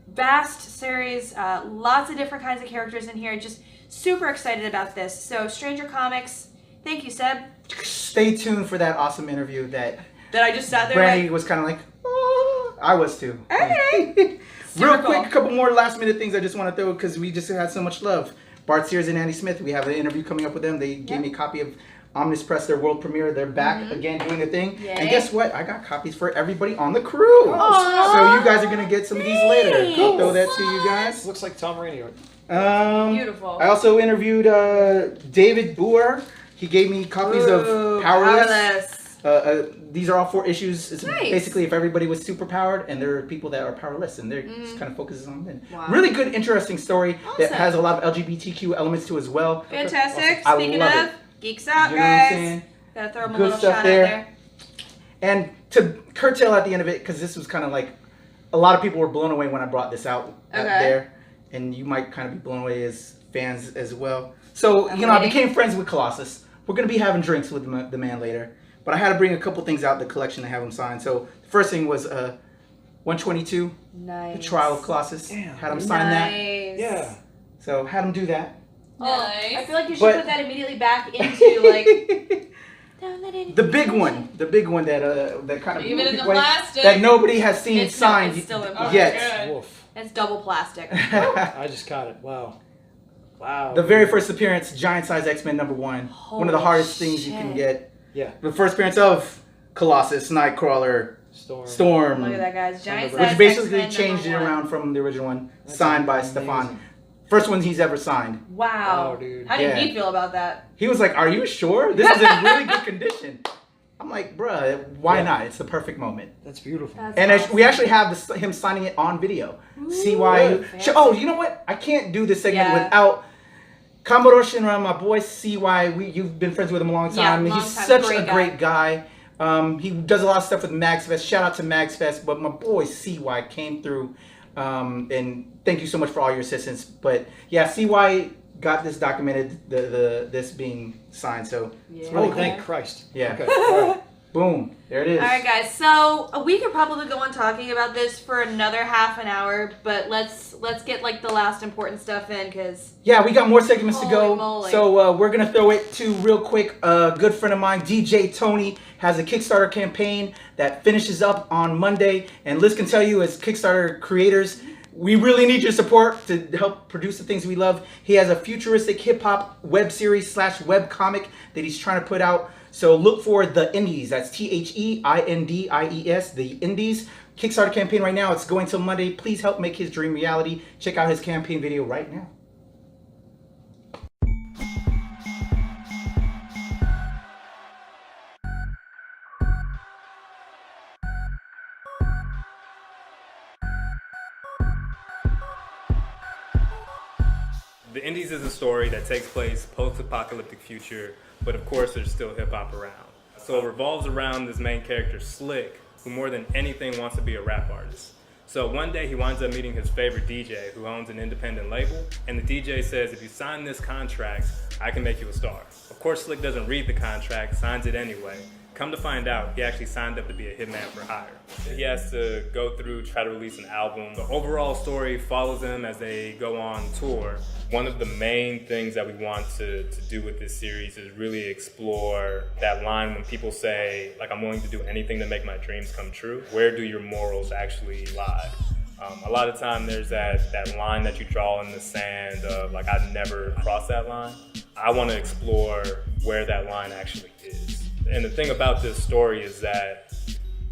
Speaker 1: vast series, lots of different kinds of characters in here. Just super excited about this. So Stranger Comics, thank you, Seb.
Speaker 2: Stay tuned for that awesome interview that
Speaker 1: I just sat there
Speaker 2: Brandy was kind of like, oh, I was too.
Speaker 1: Okay.
Speaker 2: Real
Speaker 1: Super
Speaker 2: quick,
Speaker 1: cool.
Speaker 2: a couple more last minute things I just want to throw because we just had so much love. Bart Sears and Andy Smith, we have an interview coming up with them. They gave me a copy of Omnis Press, their world premiere. They're back again doing a thing.
Speaker 1: Yay.
Speaker 2: And guess what? I got copies for everybody on the crew.
Speaker 1: Aw,
Speaker 2: So you guys are going to get some of these later. I'll
Speaker 1: thanks.
Speaker 2: throw that to you guys.
Speaker 4: Looks like Tom Rainey.
Speaker 1: Beautiful.
Speaker 2: I also interviewed David Boer. He gave me copies of Powerless. These are all 4 issues. It's
Speaker 1: Nice.
Speaker 2: basically if everybody was super powered and there are people that are powerless and they're just kind of focuses on them.
Speaker 1: Wow.
Speaker 2: Really good, interesting story that
Speaker 1: Awesome.
Speaker 2: has a lot of LGBTQ elements to as well.
Speaker 1: Fantastic.
Speaker 2: I
Speaker 1: Speaking
Speaker 2: love
Speaker 1: of,
Speaker 2: it.
Speaker 1: geeks out,
Speaker 2: You know what I'm
Speaker 1: guys.
Speaker 2: saying?
Speaker 1: Gotta throw them a
Speaker 2: Good
Speaker 1: little
Speaker 2: stuff
Speaker 1: shot
Speaker 2: there.
Speaker 1: out there.
Speaker 2: And to curtail at the end of it, because this was kind of like, a lot of people were blown away when I brought this out there. And you might kind of be blown away as fans as well. So, I became friends with Colossus. we're going to be having drinks with the man later. But I had to bring a couple things out the collection to have him sign. So the first thing was 122,
Speaker 1: Nice.
Speaker 2: the Trial of Colossus.
Speaker 4: Damn.
Speaker 2: Had him sign that.
Speaker 4: Yeah.
Speaker 2: So had him do that.
Speaker 7: Nice.
Speaker 1: I feel like you should
Speaker 2: But-
Speaker 1: put that immediately back into like.
Speaker 2: The big one that kind of
Speaker 7: Even in the
Speaker 2: away,
Speaker 7: plastic.
Speaker 2: that nobody has seen
Speaker 1: It's
Speaker 2: signed
Speaker 1: still in
Speaker 7: Oh,
Speaker 2: yet.
Speaker 7: good.
Speaker 4: Woof.
Speaker 1: It's double plastic.
Speaker 4: I just caught it. Wow. Wow.
Speaker 2: The very first appearance, Giant Size X-Men #1. One of the
Speaker 1: Holy
Speaker 2: hardest things you can
Speaker 1: shit.
Speaker 2: get.
Speaker 4: Yeah.
Speaker 2: The first appearance of Colossus, Nightcrawler, Storm,
Speaker 1: Look at that, guys. Giant
Speaker 4: Which
Speaker 1: size
Speaker 2: which basically
Speaker 1: X-Men
Speaker 2: changed it
Speaker 1: #1.
Speaker 2: around from the original one,
Speaker 4: That's
Speaker 2: signed by
Speaker 4: amazing.
Speaker 2: Stefan. First one he's ever signed.
Speaker 1: Wow.
Speaker 4: Wow, dude.
Speaker 1: How did
Speaker 2: Yeah.
Speaker 1: he feel about that?
Speaker 2: He was like, "Are you sure? This is in really good condition." I'm like, "Bruh, why
Speaker 4: Yeah.
Speaker 2: not? It's the perfect moment."
Speaker 4: That's beautiful.
Speaker 1: That's
Speaker 2: And
Speaker 1: awesome.
Speaker 2: we actually have him signing it on video. See why?
Speaker 4: Good.
Speaker 2: Oh, you know what? I can't do this segment
Speaker 1: Yeah.
Speaker 2: without Commodore Shinra, my boy CY. You've been friends with him a long
Speaker 1: Yeah,
Speaker 2: time.
Speaker 1: long
Speaker 2: He's
Speaker 1: time.
Speaker 2: such
Speaker 1: Great
Speaker 2: a great guy. He does a lot of stuff with MagsFest. Shout out to MagsFest. But my boy CY came through, and thank you so much for all your assistance. But yeah, CY got this documented. This being signed. So it's
Speaker 1: Yeah.
Speaker 2: really
Speaker 4: Oh,
Speaker 2: cool.
Speaker 4: thank Christ.
Speaker 2: Yeah.
Speaker 4: Okay. All right.
Speaker 2: Boom. There it is.
Speaker 1: All right, guys. So we could probably go on talking about this for another half an hour, but let's get like the last important stuff in, because
Speaker 2: Yeah, we got more segments to go.
Speaker 1: Holy moly.
Speaker 2: So we're going to throw it to real quick. A good friend of mine, DJ Tony, has a Kickstarter campaign that finishes up on Monday. And Liz can tell you, as Kickstarter creators, we really need your support to help produce the things we love. He has a futuristic hip-hop web series / web comic that he's trying to put out. So look for The Indies. That's THEINDIES, The Indies. Kickstarter campaign right now. It's going till Monday. Please help make his dream reality. Check out his campaign video right now.
Speaker 8: The Indies is a story that takes place post-apocalyptic future, but of course there's still hip-hop around. So it revolves around this main character, Slick, who more than anything wants to be a rap artist. So one day he winds up meeting his favorite DJ who owns an independent label, and the DJ says, if you sign this contract, I can make you a star. Of course Slick doesn't read the contract, signs it anyway. Come to find out, he actually signed up to be a hitman for hire. He has to go through, try to release an album. The overall story follows them as they go on tour. One of the main things that we want to do with this series is really explore that line when people say, like, I'm willing to do anything to make my dreams come true. Where do your morals actually lie? A lot of time there's that line that you draw in the sand of, like, I'd never cross that line. I want to explore where that line actually is. And the thing about this story is that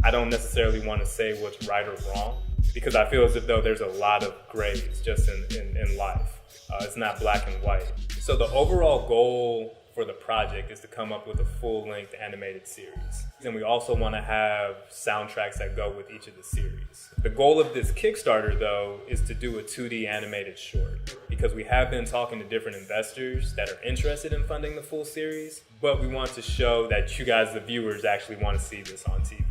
Speaker 8: I don't necessarily want to say what's right or wrong, because I feel as if though there's a lot of grays just in life. It's not black and white. So the overall goal for the project is to come up with a full-length animated series. And we also want to have soundtracks that go with each of the series. The goal of this Kickstarter, though, is to do a 2D animated short, because we have been talking to different investors that are interested in funding the full series, but we want to show that you guys, the viewers, actually want to see this on TV.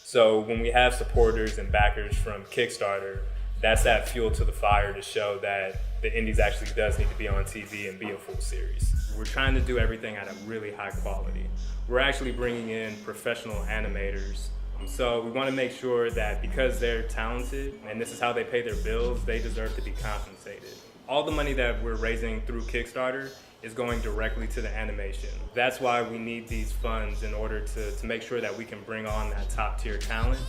Speaker 8: So when we have supporters and backers from Kickstarter, that's that fuel to the fire to show that the Indies actually does need to be on TV and be a full series. We're trying to do everything at a really high quality. We're actually bringing in professional animators. So we want to make sure that because they're talented and this is how they pay their bills, they deserve to be compensated. All the money that we're raising through Kickstarter is going directly to the animation. That's why we need these funds in order to make sure that we can bring on that top tier talent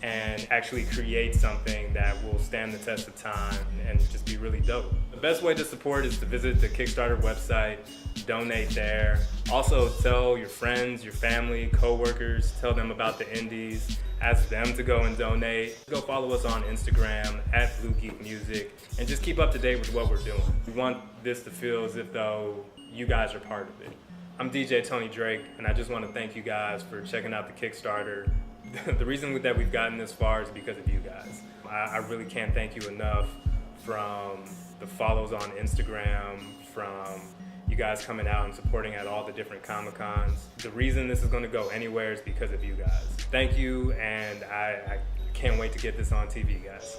Speaker 8: and actually create something that will stand the test of time and just be really dope. The best way to support is to visit the Kickstarter website, donate there. Also tell your friends, your family, co-workers, tell them about the Indies, ask them to go and donate. Go follow us on Instagram @BlueGeekMusic and just keep up to date with what we're doing. We want this to feel as if though you guys are part of it. I'm DJ Tony Drake, and I just want to thank you guys for checking out the Kickstarter. The reason that we've gotten this far is because of you guys. I really can't thank you enough, from the follows on Instagram, from you guys coming out and supporting at all the different Comic-Cons. The reason this is going to go anywhere is because of you guys. Thank you, and I can't wait to get this on TV, guys.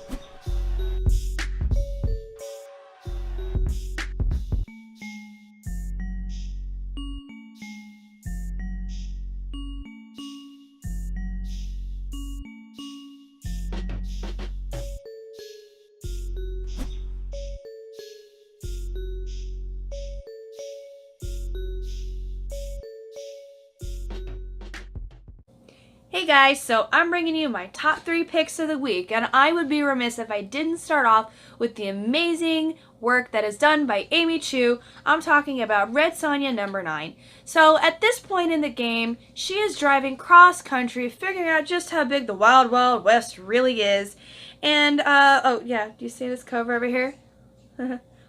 Speaker 1: Hey guys, so I'm bringing you my top 3 picks of the week, and I would be remiss if I didn't start off with the amazing work that is done by Amy Chu. I'm talking about Red Sonja number 9. So at this point in the game, she is driving cross country, figuring out just how big the Wild Wild West really is. And, oh yeah, do you see this cover over here?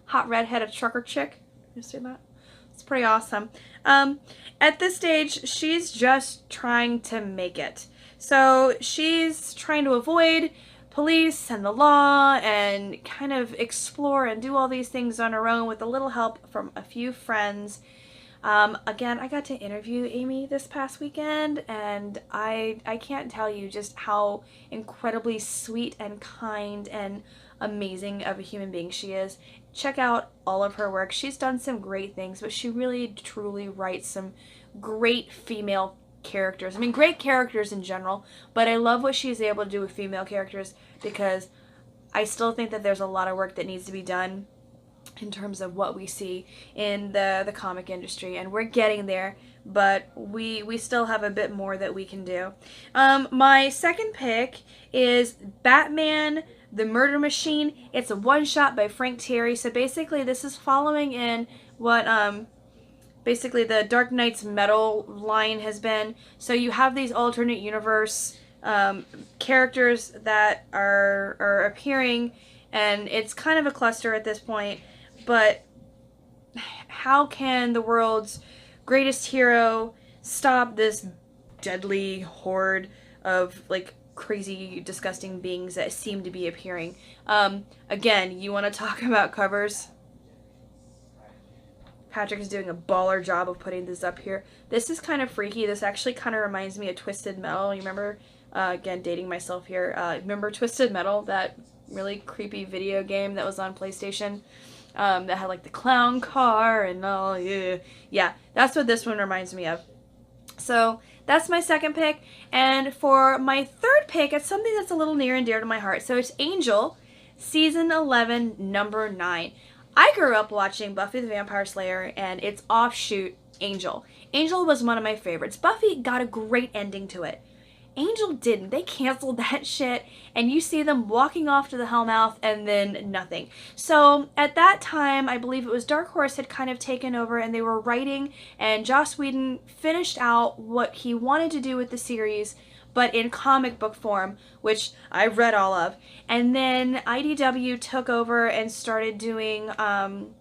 Speaker 1: Hot redheaded trucker chick. You see that? It's pretty awesome. At this stage, she's just trying to make it. So she's trying to avoid police and the law and kind of explore and do all these things on her own with a little help from a few friends. Again, I got to interview Amy this past weekend, and I can't tell you just how incredibly sweet and kind and amazing of a human being she is. Check out all of her work. She's done some great things, but she really truly writes some great female characters. I mean, great characters in general, but I love what she's able to do with female characters because I still think that there's a lot of work that needs to be done in terms of what we see in the comic industry, and we're getting there, but we still have a bit more that we can do. My second pick is Batman the Murder Machine. It's a one-shot by Frank Terry. So basically this is following in what basically the Dark Knight's Metal line has been. So you have these alternate universe characters that are appearing, and it's kind of a cluster at this point, but how can the world's greatest hero stop this deadly horde of like crazy, disgusting beings that seem to be appearing? Again, you want to talk about covers? Patrick is doing a baller job of putting this up here. This is kind of freaky. This actually kind of reminds me of Twisted Metal. You remember, again, dating myself here, remember Twisted Metal, that really creepy video game that was on PlayStation, that had like the clown car and all, yeah, that's what this one reminds me of. So that's my second pick. And for my third pick, it's something that's a little near and dear to my heart. So it's Angel, season 11, number 9. I grew up watching Buffy the Vampire Slayer and its offshoot, Angel. Angel was one of my favorites. Buffy got a great ending to it. Angel didn't. They canceled that shit, and you see them walking off to the Hellmouth and then nothing. So at that time, I believe it was Dark Horse had kind of taken over, and they were writing, and Joss Whedon finished out what he wanted to do with the series, but in comic book form, which I read all of. And then IDW took over and started doing the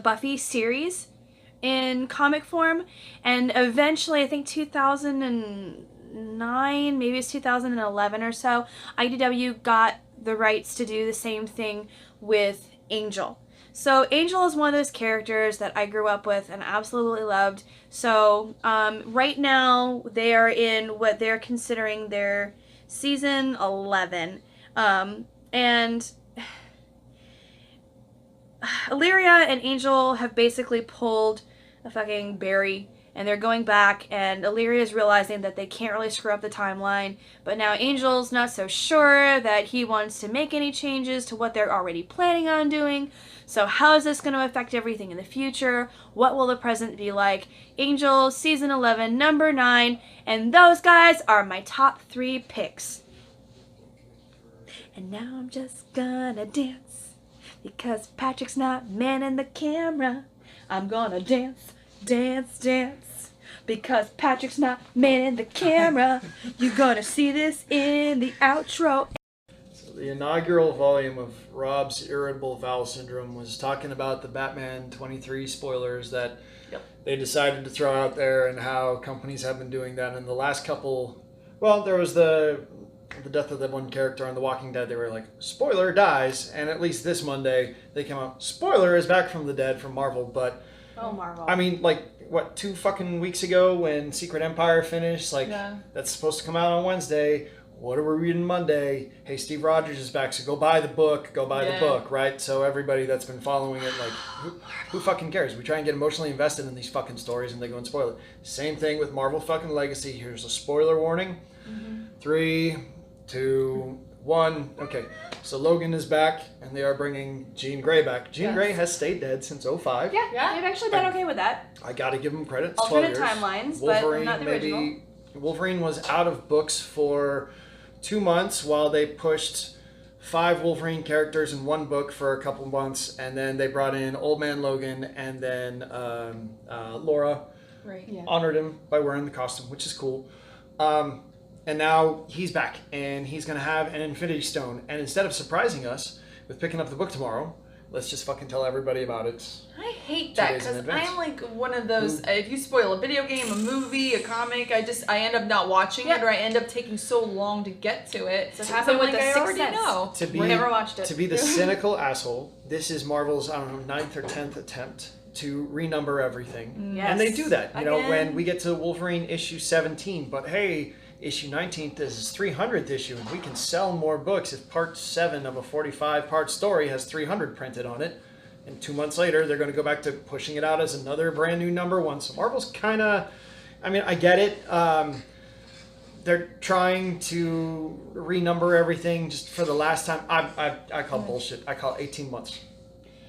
Speaker 1: Buffy series in comic form, and eventually, I think 2009, maybe it's 2011 or so, IDW got the rights to do the same thing with Angel. So Angel is one of those characters that I grew up with and absolutely loved. So right now they are in what they're considering their season 11, and Illyria and Angel have basically pulled a fucking Barry, and they're going back, and Illyria is realizing that they can't really screw up the timeline, but now Angel's not so sure that he wants to make any changes to what they're already planning on doing. So how is this going to affect everything in the future? What will the present be like? Angel, season 11, number 9, and those guys are my top 3 picks. And now I'm just gonna dance, because Patrick's not manning the camera. I'm gonna dance, dance, dance, because Patrick's not manning the camera. You're gonna see this in the outro.
Speaker 4: So the inaugural volume of Rob's Irritable Bowel Syndrome was talking about the Batman 23 spoilers that they decided to throw out there, and how companies have been doing that. And the last couple, well, there was the death of that one character on The Walking Dead. They were like, spoiler dies, and at least this Monday they came out, spoiler is back from the dead from Marvel. But
Speaker 1: oh, Marvel.
Speaker 4: I mean, like, what, 2 fucking weeks ago when Secret Empire finished, like, that's supposed to come out on Wednesday. What are we reading Monday? Hey, Steve Rogers is back, so go buy the book, the book, right? So everybody that's been following it, like, who fucking cares? We try and get emotionally invested in these fucking stories, and they go and spoil it. Same thing with Marvel fucking Legacy. Here's a spoiler warning. 3, 2, 1. Okay, so Logan is back, and they are bringing Jean Grey back. Jean Grey has stayed dead since 2005.
Speaker 1: Yeah, they've actually done okay with that.
Speaker 4: I gotta give them credit.
Speaker 1: Alternate timelines, but not the original.
Speaker 4: Wolverine was out of books for 2 months while they pushed 5 Wolverine characters in one book for a couple months, and then they brought in Old Man Logan, and then Laura
Speaker 3: Right.
Speaker 4: honored him by wearing the costume, which is cool. And now he's back, and he's going to have an Infinity Stone. And instead of surprising us with picking up the book tomorrow, let's just fucking tell everybody about it.
Speaker 3: I hate
Speaker 4: 2
Speaker 3: that
Speaker 4: days in
Speaker 3: because
Speaker 4: advance.
Speaker 3: I'm like one of those. If you spoil a video game, a movie, a comic, I end up not watching it, or I end up taking so long to get to it.
Speaker 1: So it
Speaker 3: So
Speaker 1: happened with
Speaker 3: like,
Speaker 1: The
Speaker 3: I
Speaker 1: Sixth
Speaker 3: already
Speaker 1: Sense.
Speaker 3: know.
Speaker 4: To be,
Speaker 1: Never watched it.
Speaker 4: To be the cynical asshole, this is Marvel's, I don't know, 9th or 10th attempt to renumber everything.
Speaker 1: Yes.
Speaker 4: And they do that, you know,
Speaker 3: Again.
Speaker 4: when we get to Wolverine issue 17, but hey, issue 19th is his 300th issue, and we can sell more books if part 7 of a 45-part story has 300 printed on it. And 2 months later, they're going to go back to pushing it out as another brand new number 1. So Marvel's kind of, I mean, I get it. They're trying to renumber everything just for the last time. I call bullshit. I call 18 months.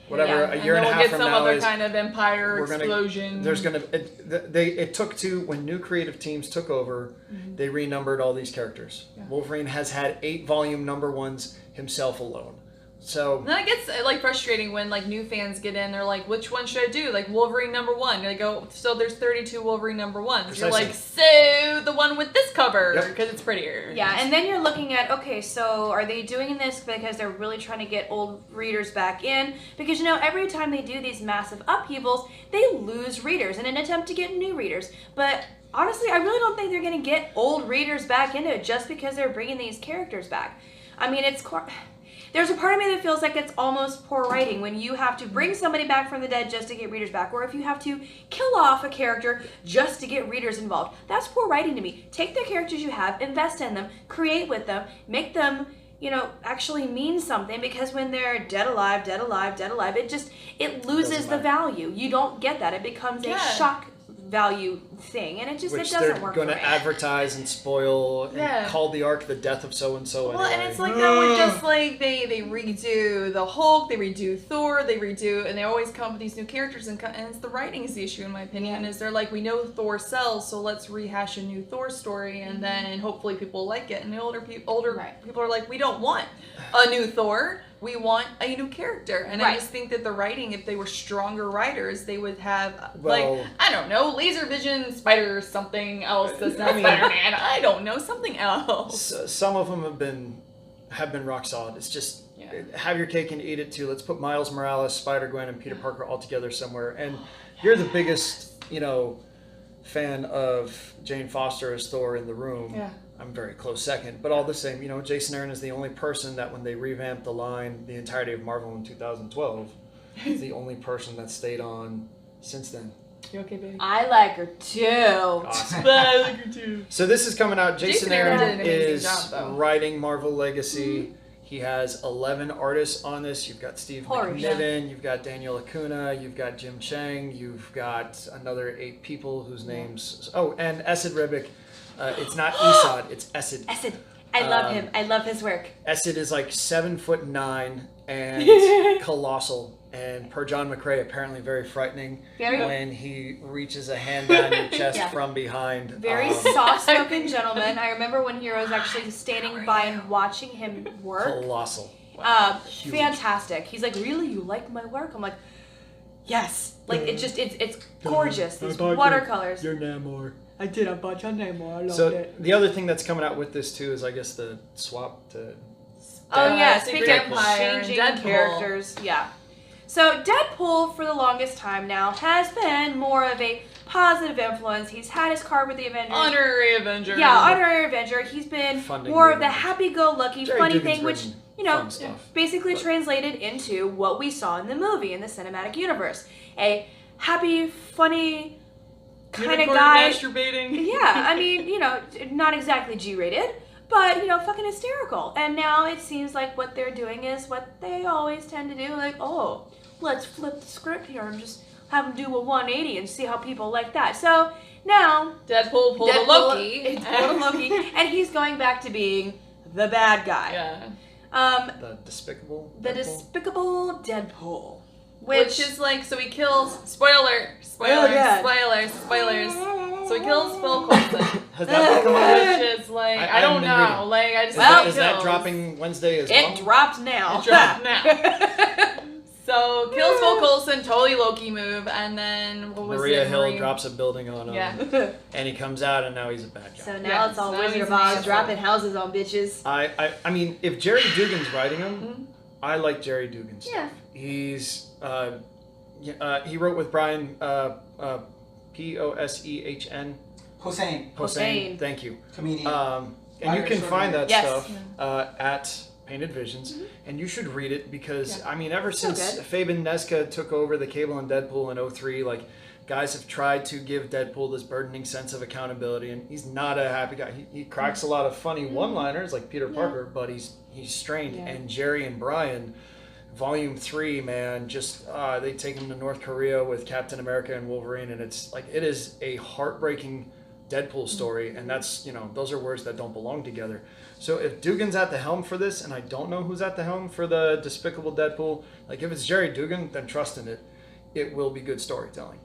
Speaker 4: Whatever, a year and a half from
Speaker 3: some
Speaker 4: now
Speaker 3: other
Speaker 4: is.
Speaker 3: kind of empire
Speaker 4: we're gonna-
Speaker 3: explosion.
Speaker 4: There's gonna it took to when new creative teams took over, they renumbered all these characters. Wolverine has had 8 volume number 1s himself alone. So
Speaker 3: And then it gets like frustrating when like new fans get in. They're like, "Which one should I do?" Like Wolverine number 1. They go, "So there's 32 Wolverine number 1s." You're
Speaker 4: Precisely.
Speaker 3: like, "So the one with this cover
Speaker 4: Yep.
Speaker 3: because it's prettier."
Speaker 1: Yeah, and then you're looking at, okay, so are they doing this because they're really trying to get old readers back in? Because, you know, every time they do these massive upheavals, they lose readers in an attempt to get new readers. But honestly, I really don't think they're going to get old readers back into it just because they're bringing these characters back. I mean, there's a part of me that feels like it's almost poor writing when you have to bring somebody back from the dead just to get readers back, or if you have to kill off a character just to get readers involved. That's poor writing to me. Take the characters you have, invest in them, create with them, make them, you know, actually mean something, because when they're dead alive, it loses the value. You don't get that. It becomes a shock value thing, and it
Speaker 4: which
Speaker 1: doesn't
Speaker 4: they're
Speaker 1: work
Speaker 4: going
Speaker 1: for
Speaker 4: to
Speaker 1: me.
Speaker 4: advertise and spoil and call the arc the death of so and so.
Speaker 3: Well, and it's like that with just like they redo the Hulk, they redo Thor, and they always come up with these new characters, and it's the writing's the issue in my opinion. Is they're like, we know Thor sells, so let's rehash a new Thor story, and then hopefully people will like it. And the older people are like, we don't want a new Thor. We want a new character. And I just think that the writing, if they were stronger writers, they would have, like, I don't know, laser vision, spider, something else that's not Spider-Man. I don't know, something else.
Speaker 4: Some of them have been rock solid. It's just, have your cake and eat it too. Let's put Miles Morales, Spider-Gwen, and Peter Parker all together somewhere. And you're the biggest, you know, fan of Jane Foster as Thor in the room.
Speaker 3: Yeah.
Speaker 4: I'm very close second, but all the same, you know, Jason Aaron is the only person that when they revamped the line, the entirety of Marvel in 2012, is the only person that stayed on since then.
Speaker 3: You okay, baby?
Speaker 1: I like her too.
Speaker 4: Awesome.
Speaker 3: I like her too.
Speaker 4: So this is coming out. Jason Aaron
Speaker 3: did an amazing
Speaker 4: is
Speaker 3: job, though.
Speaker 4: writing Marvel Legacy. He has 11 artists on this. You've got Steve McNiven, you've got Daniel Acuna, you've got Jim Chang, you've got another 8 people whose names... Oh, and Esad Ribic. It's not Esad, it's Esad.
Speaker 1: Esad. I love him. I love his work.
Speaker 4: Esad is like 7'9" and colossal. And per John McCrae, apparently very frightening when he reaches a hand down your chest from behind.
Speaker 1: Very soft-spoken gentleman. I remember when Hero was actually standing by and watching him work.
Speaker 4: Colossal.
Speaker 1: Fantastic. He's like, really? You like my work? I'm like, yes. Like, it's gorgeous. These watercolors.
Speaker 4: Your Namor.
Speaker 3: I did. I bought your Namor. I loved
Speaker 4: So
Speaker 3: it.
Speaker 4: the other thing that's coming out with this too is, I guess, the swap to...
Speaker 1: Oh, yeah.
Speaker 3: Secret
Speaker 1: Speaking of
Speaker 3: Empire and
Speaker 1: changing
Speaker 3: Deadpool.
Speaker 1: characters. Yeah. So Deadpool, for the longest time now, has been more of a positive influence. He's had his card with the Avengers.
Speaker 3: Honorary Avenger.
Speaker 1: Yeah, Honorary Avenger. He's been
Speaker 4: Funding
Speaker 1: more
Speaker 4: the
Speaker 1: of the
Speaker 4: Avengers.
Speaker 1: happy-go-lucky,
Speaker 4: Jerry
Speaker 1: funny
Speaker 4: Dugan's
Speaker 1: thing, which,
Speaker 4: written
Speaker 1: you know,
Speaker 4: fun stuff,
Speaker 1: basically
Speaker 4: but-
Speaker 1: translated into what we saw in the movie, in the cinematic universe. A happy, funny kind of
Speaker 3: Unicorn
Speaker 1: guy.
Speaker 3: masturbating.
Speaker 1: Yeah, I mean, you know, not exactly G-rated, but, you know, fucking hysterical. And now it seems like what they're doing is what they always tend to do, like, oh, let's flip the script here and just have them do a 180 and see how people like that. So now
Speaker 3: Deadpool pulled a Loki.
Speaker 1: pulled a Loki, and he's going back to being the bad guy.
Speaker 3: Yeah.
Speaker 4: The despicable
Speaker 1: The
Speaker 4: Deadpool?
Speaker 1: despicable Deadpool.
Speaker 3: Which is like, so he kills, spoilers. So he kills Phil Coulson.
Speaker 4: Has that come out?
Speaker 3: Which is like, I don't know.
Speaker 4: Reading.
Speaker 3: Like, I just
Speaker 4: Is that dropping Wednesday as well?
Speaker 1: It dropped now.
Speaker 3: So kills Phil Coulson, totally Loki move, and then what was
Speaker 4: Maria
Speaker 3: it?
Speaker 4: Hill drops a building on him.
Speaker 3: Yeah.
Speaker 4: And he comes out, and now he's a bad guy.
Speaker 1: So now it's all Wizard of Oz dropping houses on bitches.
Speaker 4: I mean, if Jerry Dugan's writing him, I like Jerry Dugan stuff.
Speaker 1: Yeah.
Speaker 4: He's he wrote with Brian Posehn.
Speaker 2: Hossein.
Speaker 4: Thank you.
Speaker 2: Comedian.
Speaker 4: And you
Speaker 2: Irish
Speaker 4: can find that
Speaker 3: Yes.
Speaker 4: stuff at Painted Visions, and you should read it because I mean, ever
Speaker 1: So
Speaker 4: since
Speaker 1: good.
Speaker 4: Fabian Nesca took over the Caylo and Deadpool in 03, like guys have tried to give Deadpool this burdening sense of accountability, and he's not a happy guy. He cracks a lot of funny one-liners like Peter Parker, but he's strained.
Speaker 1: Yeah.
Speaker 4: And Jerry and Brian, Volume 3, man, just they take him to North Korea with Captain America and Wolverine, and it's like it is a heartbreaking Deadpool story, and that's, those are words that don't belong together. So if Dugan's at the helm for this, and I don't know who's at the helm for the Despicable Deadpool, like if it's Jerry Dugan, then trust in it. It will be good storytelling.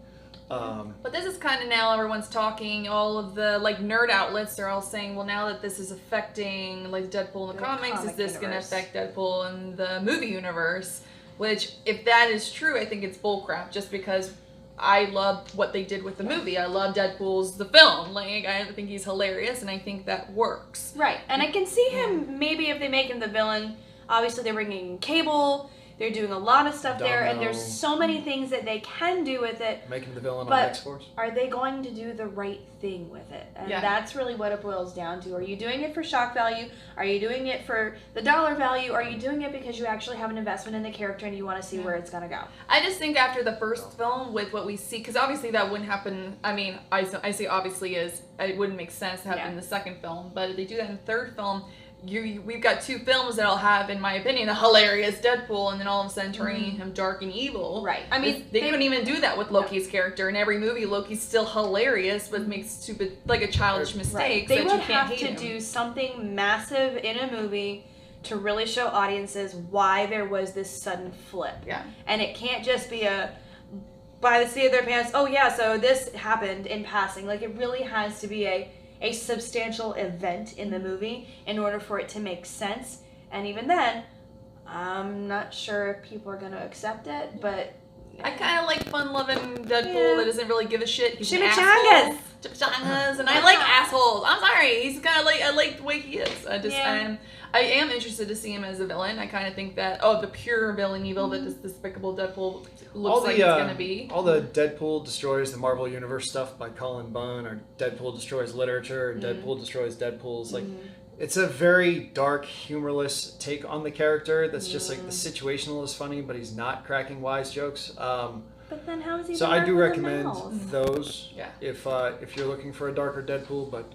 Speaker 3: But this is kind of now everyone's talking, all of the like nerd outlets are all saying, well, now that this is affecting like Deadpool in the comics, is this going to affect Deadpool in the movie universe? Which, if that is true, I think it's bullcrap, just because I love what they did with the movie. I love Deadpool's the film. Like, I think he's hilarious, and I think that works.
Speaker 1: Right, and I can see him, maybe if they make him the villain, obviously they're bringing Cable, they're doing a lot of stuff there, and there's so many things that they can do with it.
Speaker 4: Make him the villain on
Speaker 1: But
Speaker 4: X-Force.
Speaker 1: are they going to do the right thing with it? And that's really what it boils down to. Are you doing it for shock value? Are you doing it for the dollar value? Are you doing it because you actually have an investment in the character and you want to see where it's going to go?
Speaker 3: I just think after the first film, with what we see, because obviously that wouldn't happen. I mean, I say obviously is it wouldn't make sense to happen in the second film, but if they do that in the third film, we've got two films that'll have, in my opinion, a hilarious Deadpool, and then all of a sudden turning him dark and evil.
Speaker 1: Right. I mean,
Speaker 3: they couldn't even do that with Loki's character. In every movie, Loki's still hilarious, but makes stupid, like a childish mistake.
Speaker 1: They
Speaker 3: that
Speaker 1: would
Speaker 3: you can't
Speaker 1: have to
Speaker 3: hate him.
Speaker 1: do something massive in a movie to really show audiences why there was this sudden flip.
Speaker 3: Yeah.
Speaker 1: And it can't just be a, by the seat of their pants, oh yeah, so this happened in passing. Like, it really has to be a substantial event in the movie in order for it to make sense. And even then, I'm not sure if people are going to accept it, but
Speaker 3: I kind of like fun-loving Deadpool that doesn't really give a shit. He's an
Speaker 1: Chimichangas!
Speaker 3: asshole. Chimichangas, and I like assholes. I'm sorry, he's kind of like, I like the way he is. I am interested to see him as a villain. I kind of think that, the pure villain evil that this Despicable Deadpool looks like it's going to be.
Speaker 4: All the Deadpool Destroys the Marvel Universe stuff by Colin Bunn, or Deadpool Destroys Literature, or Deadpool Destroys Deadpools. Like, it's a very dark, humorless take on the character that's just like the situational is funny, but he's not cracking wise jokes.
Speaker 1: But then how is he?
Speaker 4: So I do recommend those if you're looking for a darker Deadpool, but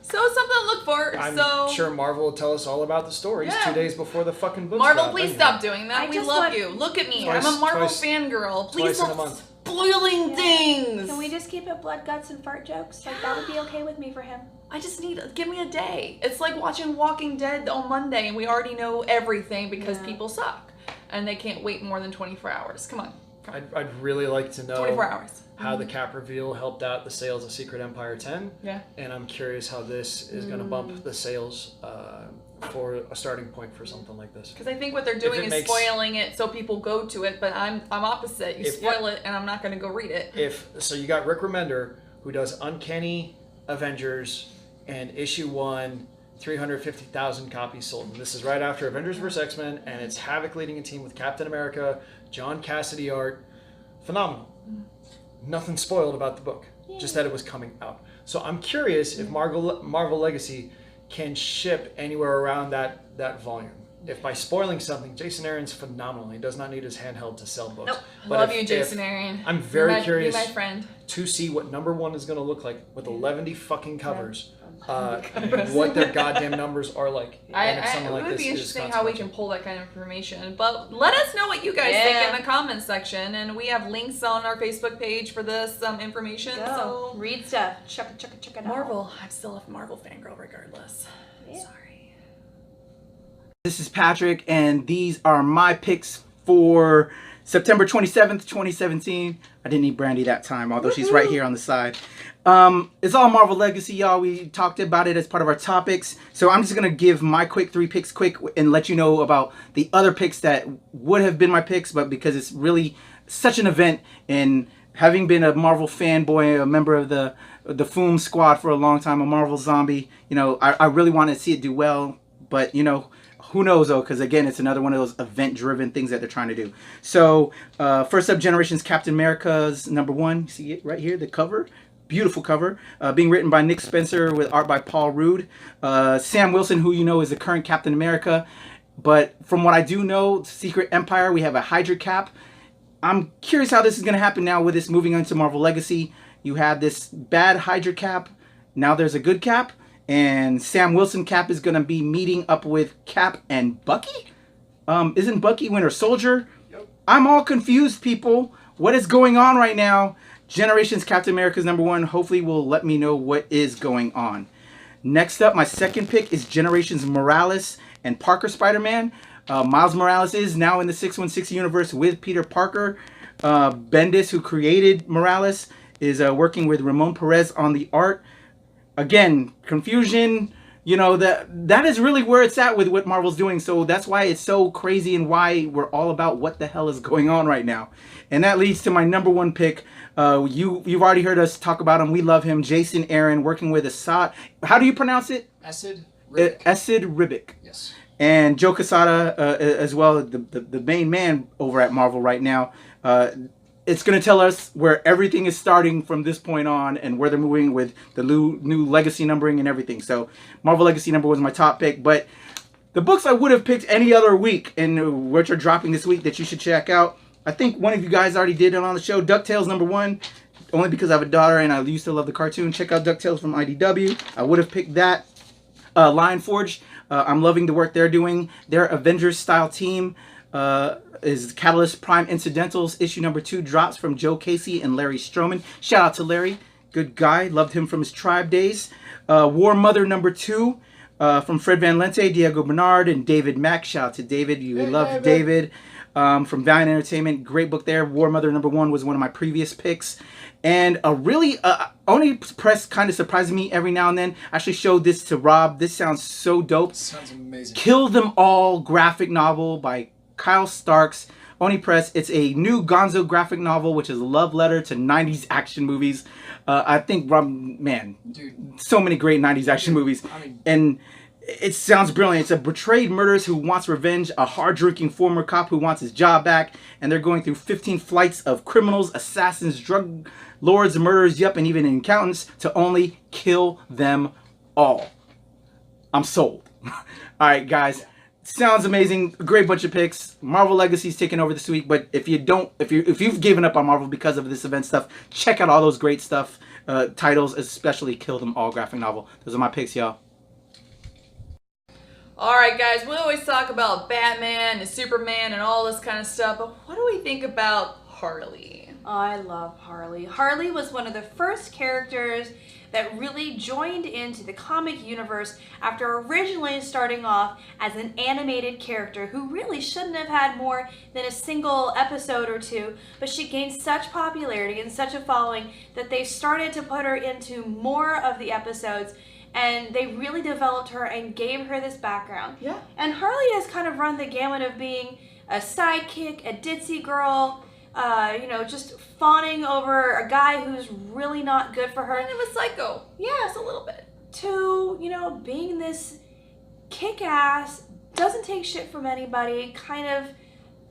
Speaker 3: So something to look for.
Speaker 4: I'm sure Marvel will tell us all about the stories 2 days before the fucking book
Speaker 3: Marvel,
Speaker 4: drop,
Speaker 3: please
Speaker 4: anyway.
Speaker 3: stop doing that. We
Speaker 1: just
Speaker 3: love
Speaker 1: want-
Speaker 3: you. Look at me.
Speaker 4: Twice-
Speaker 3: I'm a Marvel
Speaker 4: twice-
Speaker 3: fangirl. Please
Speaker 4: twice in a
Speaker 3: stop
Speaker 4: month.
Speaker 3: spoiling things.
Speaker 1: Can we just keep it blood, guts, and fart jokes? Like, that would be okay with me for him.
Speaker 3: I just give me a day. It's like watching Walking Dead on Monday, and we already know everything because people suck, and they can't wait more than 24 hours. Come on.
Speaker 4: I'd really like to know
Speaker 3: 24 hours.
Speaker 4: how the cap reveal helped out the sales of Secret Empire 10.
Speaker 3: Yeah.
Speaker 4: And I'm curious how this is going to bump the sales for a starting point for something like this.
Speaker 3: Because I think what they're doing is spoiling it so people go to it, but I'm opposite. You spoil it, and I'm not going to go read it.
Speaker 4: So you got Rick Remender, who does Uncanny Avengers, and issue 1, 350,000 copies sold. And this is right after Avengers vs. X-Men, and it's Havoc leading a team with Captain America, John Cassidy art. Phenomenal. Nothing spoiled about the book, just that it was coming out. So I'm curious if Marvel Legacy can ship anywhere around that volume. If by spoiling something, Jason Aaron's phenomenal. He does not need his handheld to sell books.
Speaker 3: Nope.
Speaker 4: But
Speaker 3: Love you, Jason Aaron.
Speaker 4: I'm very curious
Speaker 3: Be my friend.
Speaker 4: to see what number 1 is going to look like with 11 fucking covers. What their goddamn numbers are like.
Speaker 3: It would be interesting how we can pull that kind of information. But let us know what you guys think in the comments section. And we have links on our Facebook page for this information. So
Speaker 1: read stuff. Check it out.
Speaker 3: Marvel. I'm still a Marvel fangirl regardless.
Speaker 1: Yeah.
Speaker 3: Sorry.
Speaker 2: This is Patrick, and these are my picks for September 27th, 2017. I didn't need Brandy that time, although she's right here on the side. It's all Marvel Legacy, y'all. We talked about it as part of our topics. So I'm just going to give my quick 3 picks quick and let you know about the other picks that would have been my picks, but because it's really such an event, and having been a Marvel fanboy, a member of the Foom squad for a long time, a Marvel zombie, you know, I really want to see it do well, but, you know, who knows though, because again, it's another one of those event-driven things that they're trying to do. So, first up, Generations Captain America's #1. You see it right here, the cover. Beautiful cover. Being written by Nick Spencer with art by Paul Rudd. Sam Wilson, who you know is the current Captain America. But from what I do know, Secret Empire, we have a Hydra Cap. I'm curious how this is going to happen now with this moving on to Marvel Legacy. You have this bad Hydra Cap. Now there's a good Cap. And Sam Wilson Cap is going to be meeting up with Cap and Bucky? Isn't Bucky Winter Soldier? Yep. I'm all confused, people. What is going on right now? Generations Captain America's #1 hopefully will let me know what is going on. Next up, my second pick is Generations Morales and Parker Spider-Man. Miles Morales is now in the 616 universe with Peter Parker. Bendis, who created Morales, is working with Ramon Perez on the art. Again, confusion, you know, that is really where it's at with what Marvel's doing. So that's why it's so crazy and why we're all about what the hell is going on right now. And that leads to my #1 pick. You've already heard us talk about him. We love him. Jason Aaron, working with Assad. How do you pronounce it?
Speaker 4: Esad Ribic.
Speaker 2: Esad Ribic.
Speaker 4: Yes.
Speaker 2: And Joe Quesada as well, the main man over at Marvel right now. It's going to tell us where everything is starting from this point on and where they're moving with the new legacy numbering and everything. So Marvel Legacy #1 was my top pick. But the books I would have picked any other week and which are dropping this week that you should check out. I think one of you guys already did it on the show. DuckTales #1, only because I have a daughter and I used to love the cartoon. Check out DuckTales from IDW. I would have picked that. Lion Forge, I'm loving the work they're doing. Their Avengers-style team is Catalyst Prime Incidentals. Issue #2 drops from Joe Casey and Larry Stroman. Shout out to Larry. Good guy. Loved him from his Tribe days. War Mother #2 from Fred Van Lente, Diego Bernard, and David Mack. Shout out to David. You love David. From Valiant Entertainment. Great book there. War Mother #1 was one of my previous picks. And a really, Oni Press kind of surprises me every now and then. I actually showed this to Rob. This sounds so dope.
Speaker 4: Sounds amazing.
Speaker 2: Kill Them All graphic novel by Kyle Starks. Oni Press. It's a new Gonzo graphic novel, which is a love letter to 90s action movies. I think, Rob, man, dude, so many great 90s action movies. I mean, and it sounds brilliant. It's a betrayed murderess who wants revenge, a hard-drinking former cop who wants his job back, and they're going through 15 flights of criminals, assassins, drug lords, murderers, and even accountants to only kill them all. I'm sold. All right, guys. Sounds amazing. Great bunch of picks. Marvel Legacy's taking over this week, but if you've given up on Marvel because of this event stuff, check out all those great stuff, titles, especially Kill Them All graphic novel. Those are my picks, y'all.
Speaker 3: Alright guys, we always talk about Batman and Superman and all this kind of stuff, but what do we think about Harley?
Speaker 1: I love Harley. Harley was one of the first characters that really joined into the comic universe after originally starting off as an animated character who really shouldn't have had more than a single episode or two, but she gained such popularity and such a following that they started to put her into more of the episodes, and they really developed her and gave her this background.
Speaker 3: Yeah.
Speaker 1: And Harley has kind of run the gamut of being a sidekick, a ditzy girl, just fawning over a guy who's really not good for her.
Speaker 3: Kind of a psycho. Yes, a little bit.
Speaker 1: To, being this kick-ass, doesn't take shit from anybody, kind of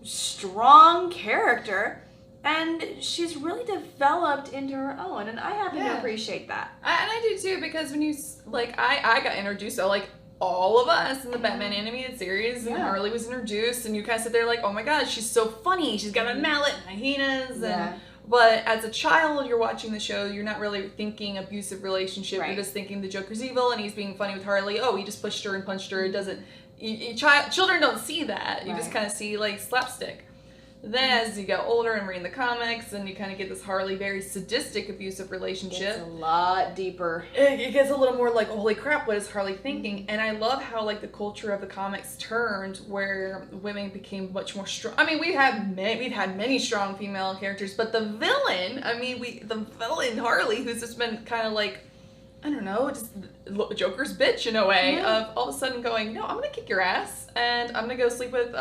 Speaker 1: strong character. And she's really developed into her own, and I happen to appreciate that.
Speaker 3: And I do too, because when you, I got introduced, so all of us in the Batman animated series, and Harley was introduced, and you kind of sit there like, oh my god, she's so funny, she's got a mallet and hyenas, but as a child, you're watching the show, you're not really thinking abusive relationship, you're just thinking the Joker's evil, and he's being funny with Harley, oh, he just pushed her and punched her, it doesn't, children don't see that, you just kind of see, slapstick. Then as you get older and reading the comics, and you kind of get this Harley very sadistic, abusive relationship.
Speaker 1: It's a lot deeper.
Speaker 3: It gets a little more like, holy crap, what is Harley thinking? And I love how like the culture of the comics turned, where women became much more strong. I mean, we've had many strong female characters, but the villain, the villain Harley, who's just been kind of like, I don't know, just Joker's bitch in a way, of all of a sudden going, no, I'm gonna kick your ass, and I'm gonna go sleep with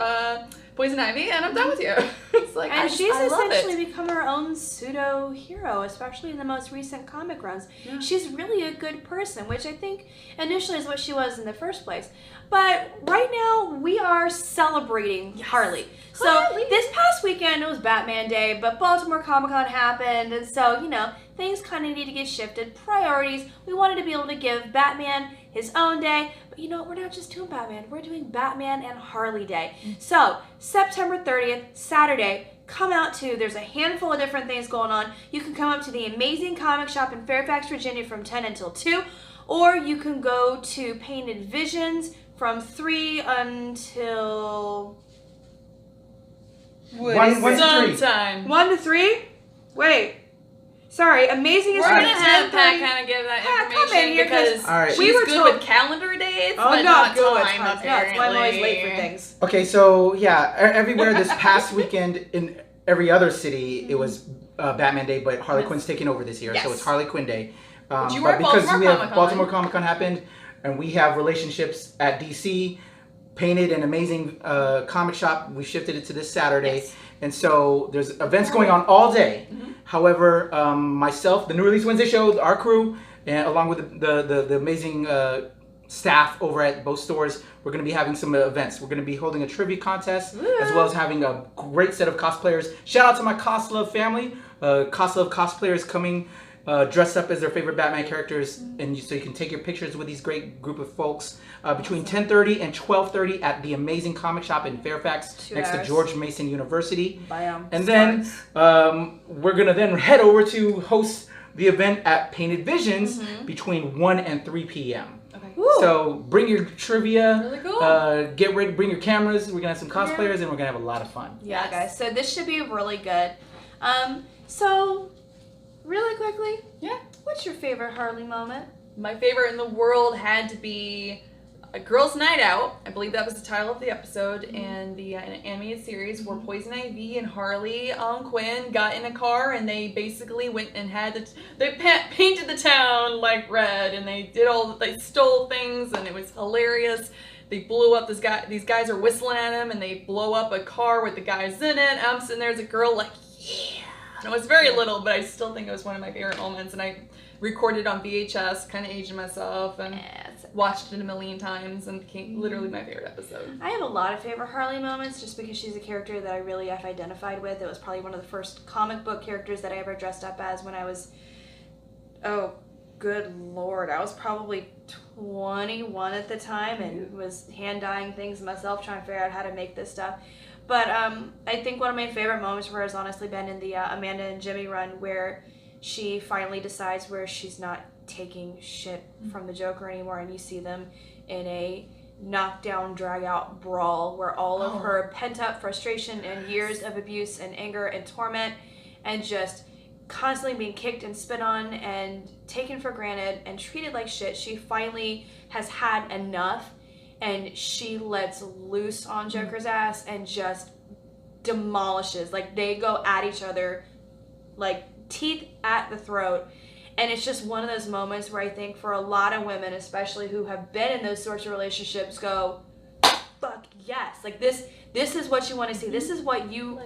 Speaker 3: Poison Ivy, and I'm done with you. It's like,
Speaker 1: and she's
Speaker 3: I love
Speaker 1: essentially
Speaker 3: it.
Speaker 1: become her own pseudo hero, especially in the most recent comic runs.
Speaker 3: Yeah.
Speaker 1: She's really a good person, which I think initially is what she was in the first place. But right now we are celebrating Harley. So this past weekend it was Batman Day, but Baltimore Comic-Con happened, and so things kind of need to get shifted. Priorities. We wanted to be able to give Batman his own day, but we're not just doing Batman. We're doing Batman and Harley Day. So September 30th, Saturday. Come out to, there's a handful of different things going on. You can come up to the amazing comic shop in Fairfax, Virginia from 10 until 2, or you can go to Painted Visions from 3 until...
Speaker 2: One to 3.
Speaker 3: Sometime.
Speaker 1: 1 to 3? Wait. Sorry, amazing is
Speaker 3: We're
Speaker 1: from
Speaker 3: gonna have
Speaker 1: 10:30.
Speaker 3: Pat kind of give that
Speaker 1: Pat, come
Speaker 3: information
Speaker 1: in here,
Speaker 3: because
Speaker 2: All right.
Speaker 3: she's
Speaker 1: we were
Speaker 3: good
Speaker 1: told-
Speaker 3: with calendar dates,
Speaker 1: Oh,
Speaker 3: but
Speaker 1: not
Speaker 3: not
Speaker 1: good with
Speaker 3: time,
Speaker 1: times. That's why I'm always late for things.
Speaker 2: Okay, so yeah, everywhere this past weekend in every other city, it was Batman Day, but Harley Quinn's taking over this year, so
Speaker 3: Yes.
Speaker 2: it's Harley Quinn Day.
Speaker 3: But you were at
Speaker 2: because
Speaker 3: Baltimore
Speaker 2: we have
Speaker 3: Comic-Con.
Speaker 2: Baltimore Comic-Con happened, and we have relationships at DC, Painted an amazing comic shop. We shifted it to this Saturday.
Speaker 3: Yes.
Speaker 2: And so there's events going on all day. However, myself, the New Release Wednesday show, our crew, and along with the amazing staff over at both stores, we're going to be having some events. We're going to be holding a trivia contest, as well as having a great set of cosplayers. Shout out to my Coslove family. Coslove cosplayers coming dressed up as their favorite Batman characters, and so you can take your pictures with these great group of folks between 10:30 and 12:30 at the amazing comic shop in Fairfax,
Speaker 1: 2
Speaker 2: next
Speaker 1: hours.
Speaker 2: to George Mason University.
Speaker 1: Bam.
Speaker 2: And then we're gonna then head over to host the event at Painted Visions between 1 and 3 p.m.
Speaker 3: Okay.
Speaker 2: So bring your trivia,
Speaker 3: Really cool.
Speaker 2: get ready, bring your cameras. We're gonna have some cosplayers, and we're gonna have a lot of fun.
Speaker 1: Yeah,
Speaker 3: Yes.
Speaker 1: guys. So this should be really good. So really quickly, what's your favorite Harley moment?
Speaker 3: My favorite in the world had to be A Girls' Night Out. I believe that was the title of the episode in the animated series, where Poison Ivy and Harley Quinn got in a car, and they basically went and painted the town like red, and they stole things, and it was hilarious. They blew up these guys are whistling at him, and they blow up a car with the guys in it. I'm sitting there as a girl like, yeah. And it was very little, but I still think it was one of my favorite moments, and I recorded it on VHS, kind of aging myself, and watched it a million times, and became literally my favorite episode.
Speaker 1: I have a lot of favorite Harley moments just because she's a character that I really have identified with. It was probably one of the first comic book characters that I ever dressed up as when I was, oh, good Lord, I was probably 21 at the time and was hand dyeing things myself, trying to figure out how to make this stuff. But I think one of my favorite moments for her has honestly been in the Amanda and Jimmy run, where she finally decides where she's not taking shit from the Joker anymore, and you see them in a knockdown, drag-out brawl where all of her pent-up frustration and years of abuse and anger and torment and just constantly being kicked and spit on and taken for granted and treated like shit, she finally has had enough, and she lets loose on Joker's ass and just demolishes. Like, they go at each other like teeth at the throat. And it's just one of those moments where I think for a lot of women, especially who have been in those sorts of relationships, go, fuck yes. Like, this is what you want to see. This is what you,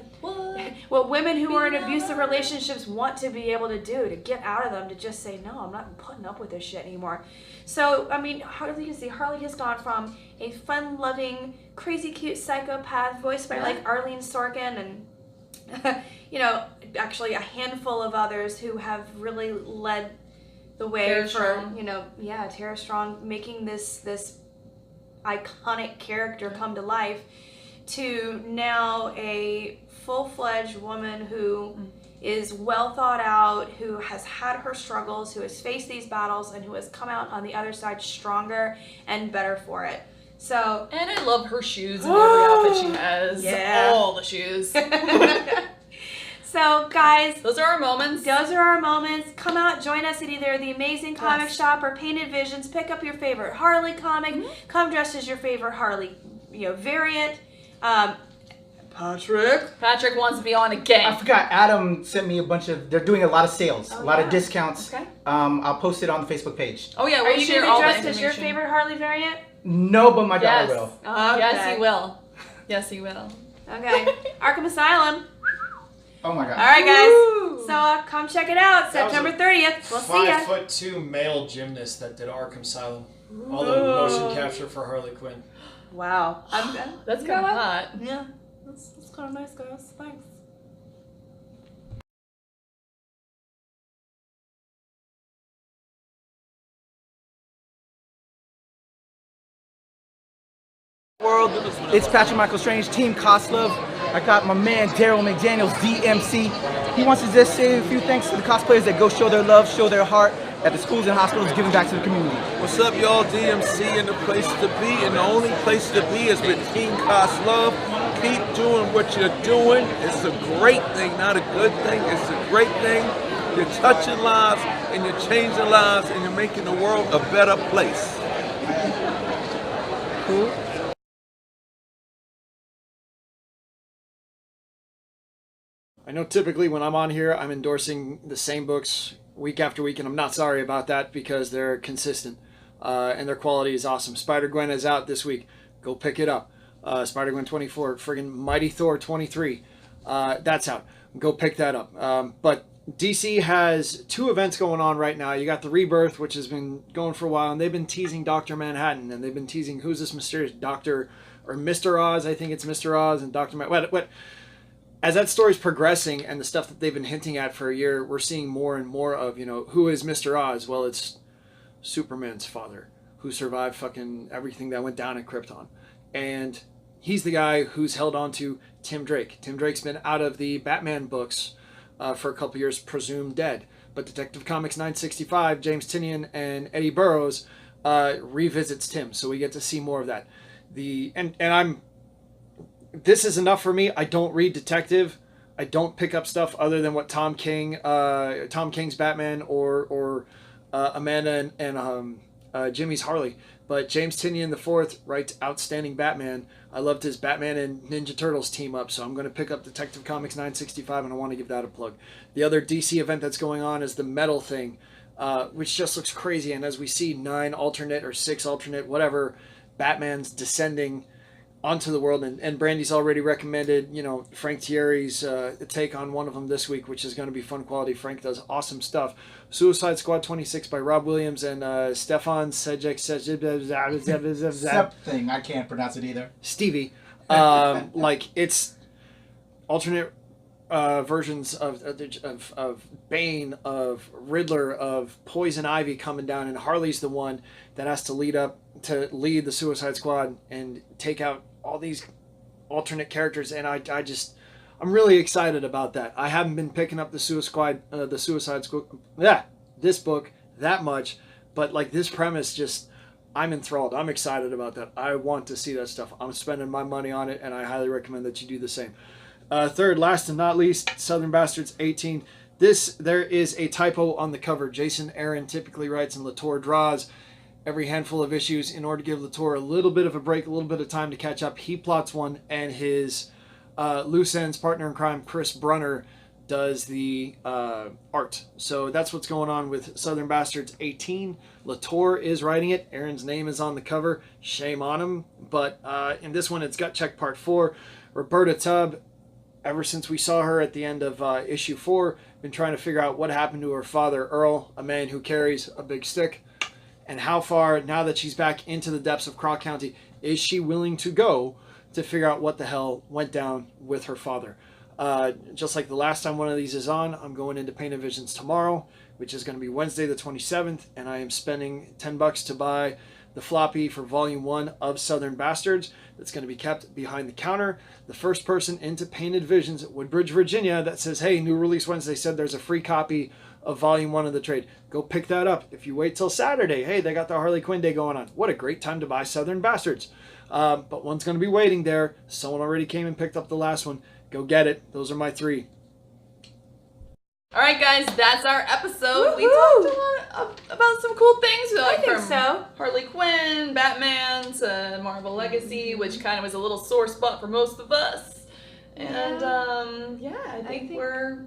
Speaker 1: what women who are in abusive relationships want to be able to do, to get out of them, to just say, no, I'm not putting up with this shit anymore. So, I mean, Harley, you can see, Harley has gone from a fun-loving, crazy cute psychopath voiced by, like, Arlene Sorkin and, you know, actually a handful of others who have really led the way
Speaker 3: Tara
Speaker 1: for,
Speaker 3: Strong.
Speaker 1: you know, Tara Strong, making this iconic character come to life, to now a full-fledged woman who is well thought out, who has had her struggles, who has faced these battles, and who has come out on the other side stronger and better for it. So,
Speaker 3: And I love her shoes and every outfit she has.
Speaker 1: Yeah.
Speaker 3: All the shoes.
Speaker 1: so guys,
Speaker 3: Those are our moments.
Speaker 1: those are our moments. Come out, join us at either the Amazing Comic
Speaker 3: Yes.
Speaker 1: Shop or Painted Visions. Pick up your favorite Harley comic. Come dressed as your favorite Harley, variant.
Speaker 3: Patrick wants to be on
Speaker 2: I
Speaker 3: again.
Speaker 2: forgot. Adam sent me a bunch of. They're doing a lot of sales, a lot of discounts.
Speaker 1: Okay.
Speaker 2: I'll post it on the Facebook page.
Speaker 3: Oh yeah,
Speaker 1: Are
Speaker 3: we'll
Speaker 1: you
Speaker 3: share
Speaker 1: going to
Speaker 3: all
Speaker 1: be
Speaker 3: the
Speaker 1: dressed as your
Speaker 3: information.
Speaker 1: favorite Harley variant?
Speaker 2: No, but my
Speaker 3: Yes.
Speaker 2: daughter will.
Speaker 3: Yes,
Speaker 1: Okay.
Speaker 3: he will. Yes, he will.
Speaker 1: Okay. Arkham Asylum.
Speaker 2: Oh my god.
Speaker 1: All right, guys.
Speaker 3: Woo.
Speaker 1: So come check it out.
Speaker 9: That was
Speaker 1: September
Speaker 9: a
Speaker 1: 30th. We'll see ya.
Speaker 9: 5'2" male gymnast that did Arkham Asylum. All the motion capture for Harley Quinn.
Speaker 1: Wow.
Speaker 3: That's
Speaker 1: you
Speaker 3: kind
Speaker 1: know
Speaker 3: of
Speaker 1: what?
Speaker 3: hot.
Speaker 1: Yeah. That's kind of nice, guys. Thanks.
Speaker 2: It's Patrick Michael Strange, Team Coslove. I got my man Daryl McDaniels, DMC. He wants to just say a few thanks to the cosplayers that go show their love, show their heart at the schools and hospitals, giving back to the community.
Speaker 10: What's up, y'all? DMC and the place to be, and the only place to be is with Team Coslove. Keep doing what you're doing. It's a great thing, not a good thing. It's a great thing. You're touching lives, and you're changing lives, and you're making the world a better place.
Speaker 2: Cool.
Speaker 4: I know typically when I'm on here, I'm endorsing the same books week after week, and I'm not sorry about that because they're consistent and their quality is awesome. Spider-Gwen is out this week. Go pick it up. Spider-Gwen 24, friggin' Mighty Thor 23. That's out. Go pick that up. But DC has 2 events going on right now. You got the Rebirth, which has been going for a while, and they've been teasing Dr. Manhattan, and they've been teasing who's this mysterious Dr. or Mr. Oz. I think it's Mr. Oz and Dr. what? As that story's progressing and the stuff that they've been hinting at for a year, we're seeing more and more of, who is Mr. Oz? Well, it's Superman's father, who survived fucking everything that went down in Krypton. And he's the guy who's held on to Tim Drake. Tim Drake's been out of the Batman books for a couple years, presumed dead. But Detective Comics 965, James Tynion and Eddie Burroughs revisits Tim, so we get to see more of that. This is enough for me. I don't read Detective. I don't pick up stuff other than what Tom King's Batman or Amanda and Jimmy's Harley. But James Tynion IV writes outstanding Batman. I loved his Batman and Ninja Turtles team up, so I'm going to pick up Detective Comics 965, and I want to give that a plug. The other DC event that's going on is the Metal thing, which just looks crazy. And as we see 9 alternate or 6 alternate, whatever, Batman's descending onto the world, and Brandy's already recommended, Frank Thierry's take on one of them this week, which is going to be fun quality. Frank does awesome stuff. Suicide Squad 26 by Rob Williams and Stefan Sejic.
Speaker 2: Something, I can't pronounce it either.
Speaker 4: Stevie. It's alternate versions of Bane, of Riddler, of Poison Ivy coming down, and Harley's the one that has to lead the Suicide Squad and take out all these alternate characters, and I'm really excited about that. I haven't been picking up the Suicide Squad, this book that much, but this premise I'm enthralled. I'm excited about that. I want to see that stuff. I'm spending my money on it, and I highly recommend that you do the same. Third, last and not least, Southern Bastards 18. There is a typo on the cover. Jason Aaron typically writes and Latour draws every handful of issues in order to give Latour a little bit of a break, a little bit of time to catch up. He plots one, and his loose ends partner in crime, Chris Brunner, does the art. So that's what's going on with Southern Bastards 18. Latour is writing it. Aaron's name is on the cover. Shame on him. But in this one, it's Gut Check Part 4. Roberta Tubb, ever since we saw her at the end of issue 4, been trying to figure out what happened to her father, Earl, a man who carries a big stick. And how far, now that she's back into the depths of Croc County, is she willing to go to figure out what the hell went down with her father? Just like the last time one of these is on, I'm going into Painted Visions tomorrow, which is going to be Wednesday the 27th, and I am spending $10 to buy the floppy for Volume 1 of Southern Bastards that's going to be kept behind the counter. The first person into Painted Visions at Woodbridge, Virginia that says, hey, new release Wednesday said there's a free copy of Volume 1 of the trade. Go pick that up. If you wait till Saturday, hey, they got the Harley Quinn Day going on. What a great time to buy Southern Bastards. But one's going to be waiting there. Someone already came and picked up the last one. Go get it. Those are my 3.
Speaker 3: All right, guys, that's our episode.
Speaker 1: Woo-hoo!
Speaker 3: We talked a lot about some cool things.
Speaker 1: I think
Speaker 3: from
Speaker 1: so.
Speaker 3: Harley Quinn, Batman, to Marvel Legacy, which kind of was a little sore spot for most of us. And I think we're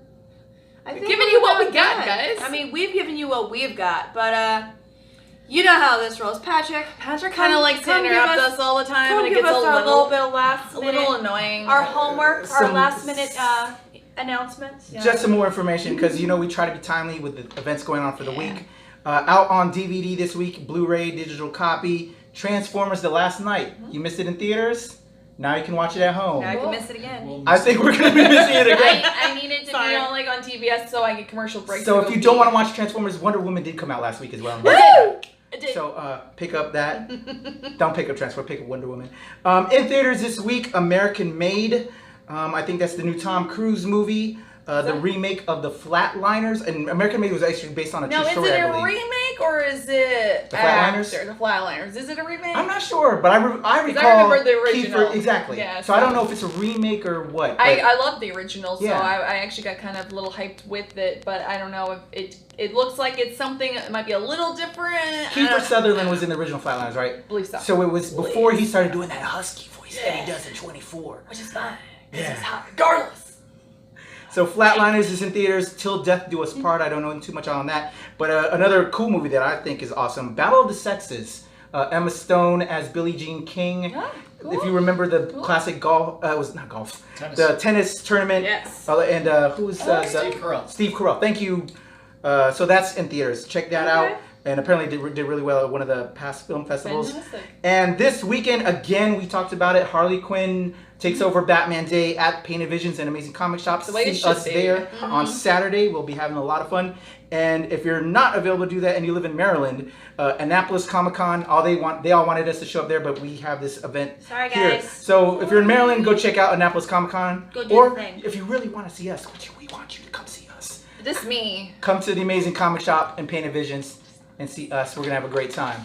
Speaker 3: giving you what we got, guys.
Speaker 1: I mean, we've given you what we've got, but you know how this rolls. Patrick
Speaker 3: kind of likes to interrupt us all the time, and it gets
Speaker 1: a little bit of last minute,
Speaker 3: little annoying.
Speaker 1: Our homework, our last minute announcements.
Speaker 2: Yeah. Just some more information, because we try to be timely with the events going on for the week. Out on DVD this week, Blu-ray, digital copy, Transformers: The Last Night. You missed it in theaters? Now you can watch it at home.
Speaker 1: Now I can miss it again.
Speaker 2: I think we're going to be missing it again.
Speaker 3: I need it to be on TBS so I get commercial breaks.
Speaker 2: So if you don't want to watch Transformers, Wonder Woman did come out last week as well.
Speaker 3: Woo! It did.
Speaker 2: So pick up that. Don't pick up Transformers, pick up Wonder Woman. In theaters this week, American Made. I think that's the new Tom Cruise movie. The remake of The Flatliners. And American Made was actually based on a true story, I believe.
Speaker 3: Now, is it a remake or is it
Speaker 2: The Flatliners?
Speaker 3: The Flatliners. Is it a remake?
Speaker 2: I'm not sure, but I recall.
Speaker 3: I remember the original.
Speaker 2: Exactly.
Speaker 3: Yeah,
Speaker 2: so I don't know if it's a remake or what.
Speaker 3: I love the original, so
Speaker 2: Yeah.
Speaker 3: I actually got kind of a little hyped with it, but I don't know if it looks like it's something that might be a little different.
Speaker 2: Kiefer Sutherland was in the original Flatliners, right?
Speaker 3: I believe so.
Speaker 2: So it was before he started doing that husky voice that he does in 24.
Speaker 3: Which is fine.
Speaker 2: Yeah.
Speaker 3: This is hot regardless.
Speaker 2: So Flatliners is in theaters till death do us part. I don't know too much on that. But another cool movie that I think is awesome, Battle of the Sexes. Emma Stone as Billie Jean King.
Speaker 3: Yeah, cool.
Speaker 2: If you remember the classic golf, it was not golf,
Speaker 9: Tennis.
Speaker 2: the tennis tournament.
Speaker 3: Yes.
Speaker 2: And who was
Speaker 9: Steve Carell.
Speaker 2: Steve Carell. Thank you. So that's in theaters. Check that out. And apparently did really well at one of the past film festivals.
Speaker 3: Fantastic.
Speaker 2: And this weekend, again, we talked about it. Harley Quinn takes over Batman Day at Painted Visions and Amazing Comic Shops.
Speaker 3: The way it
Speaker 2: See
Speaker 3: should
Speaker 2: us
Speaker 3: be.
Speaker 2: there on Saturday. We'll be having a lot of fun. And if you're not available to do that and you live in Maryland, Annapolis Comic Con, they all wanted us to show up there, but we have this event
Speaker 1: Sorry,
Speaker 2: here.
Speaker 1: guys.
Speaker 2: So if you're in Maryland, go check out Annapolis Comic Con.
Speaker 1: Go do
Speaker 2: or
Speaker 1: the thing.
Speaker 2: if you really want to see us, which we want you to come see us,
Speaker 3: Just me.
Speaker 2: come to the Amazing Comic Shop and Painted Visions and see us. We're going to have a great time.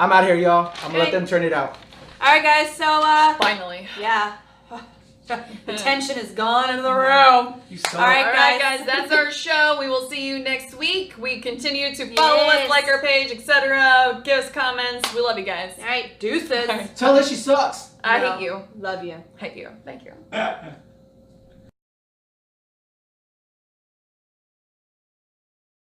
Speaker 2: I'm out here, y'all. I'm going to let them turn it out.
Speaker 1: All right, guys. So
Speaker 3: Finally.
Speaker 1: yeah. The tension is gone into the room.
Speaker 9: You
Speaker 1: All right,
Speaker 3: All right, guys, that's our show. We will see you next week. We continue to follow us, like our page, etc. Give us comments. We love you guys.
Speaker 1: All right, deuces.
Speaker 2: Tell her she sucks.
Speaker 3: I hate you.
Speaker 1: Love you.
Speaker 3: Hate you. Thank you.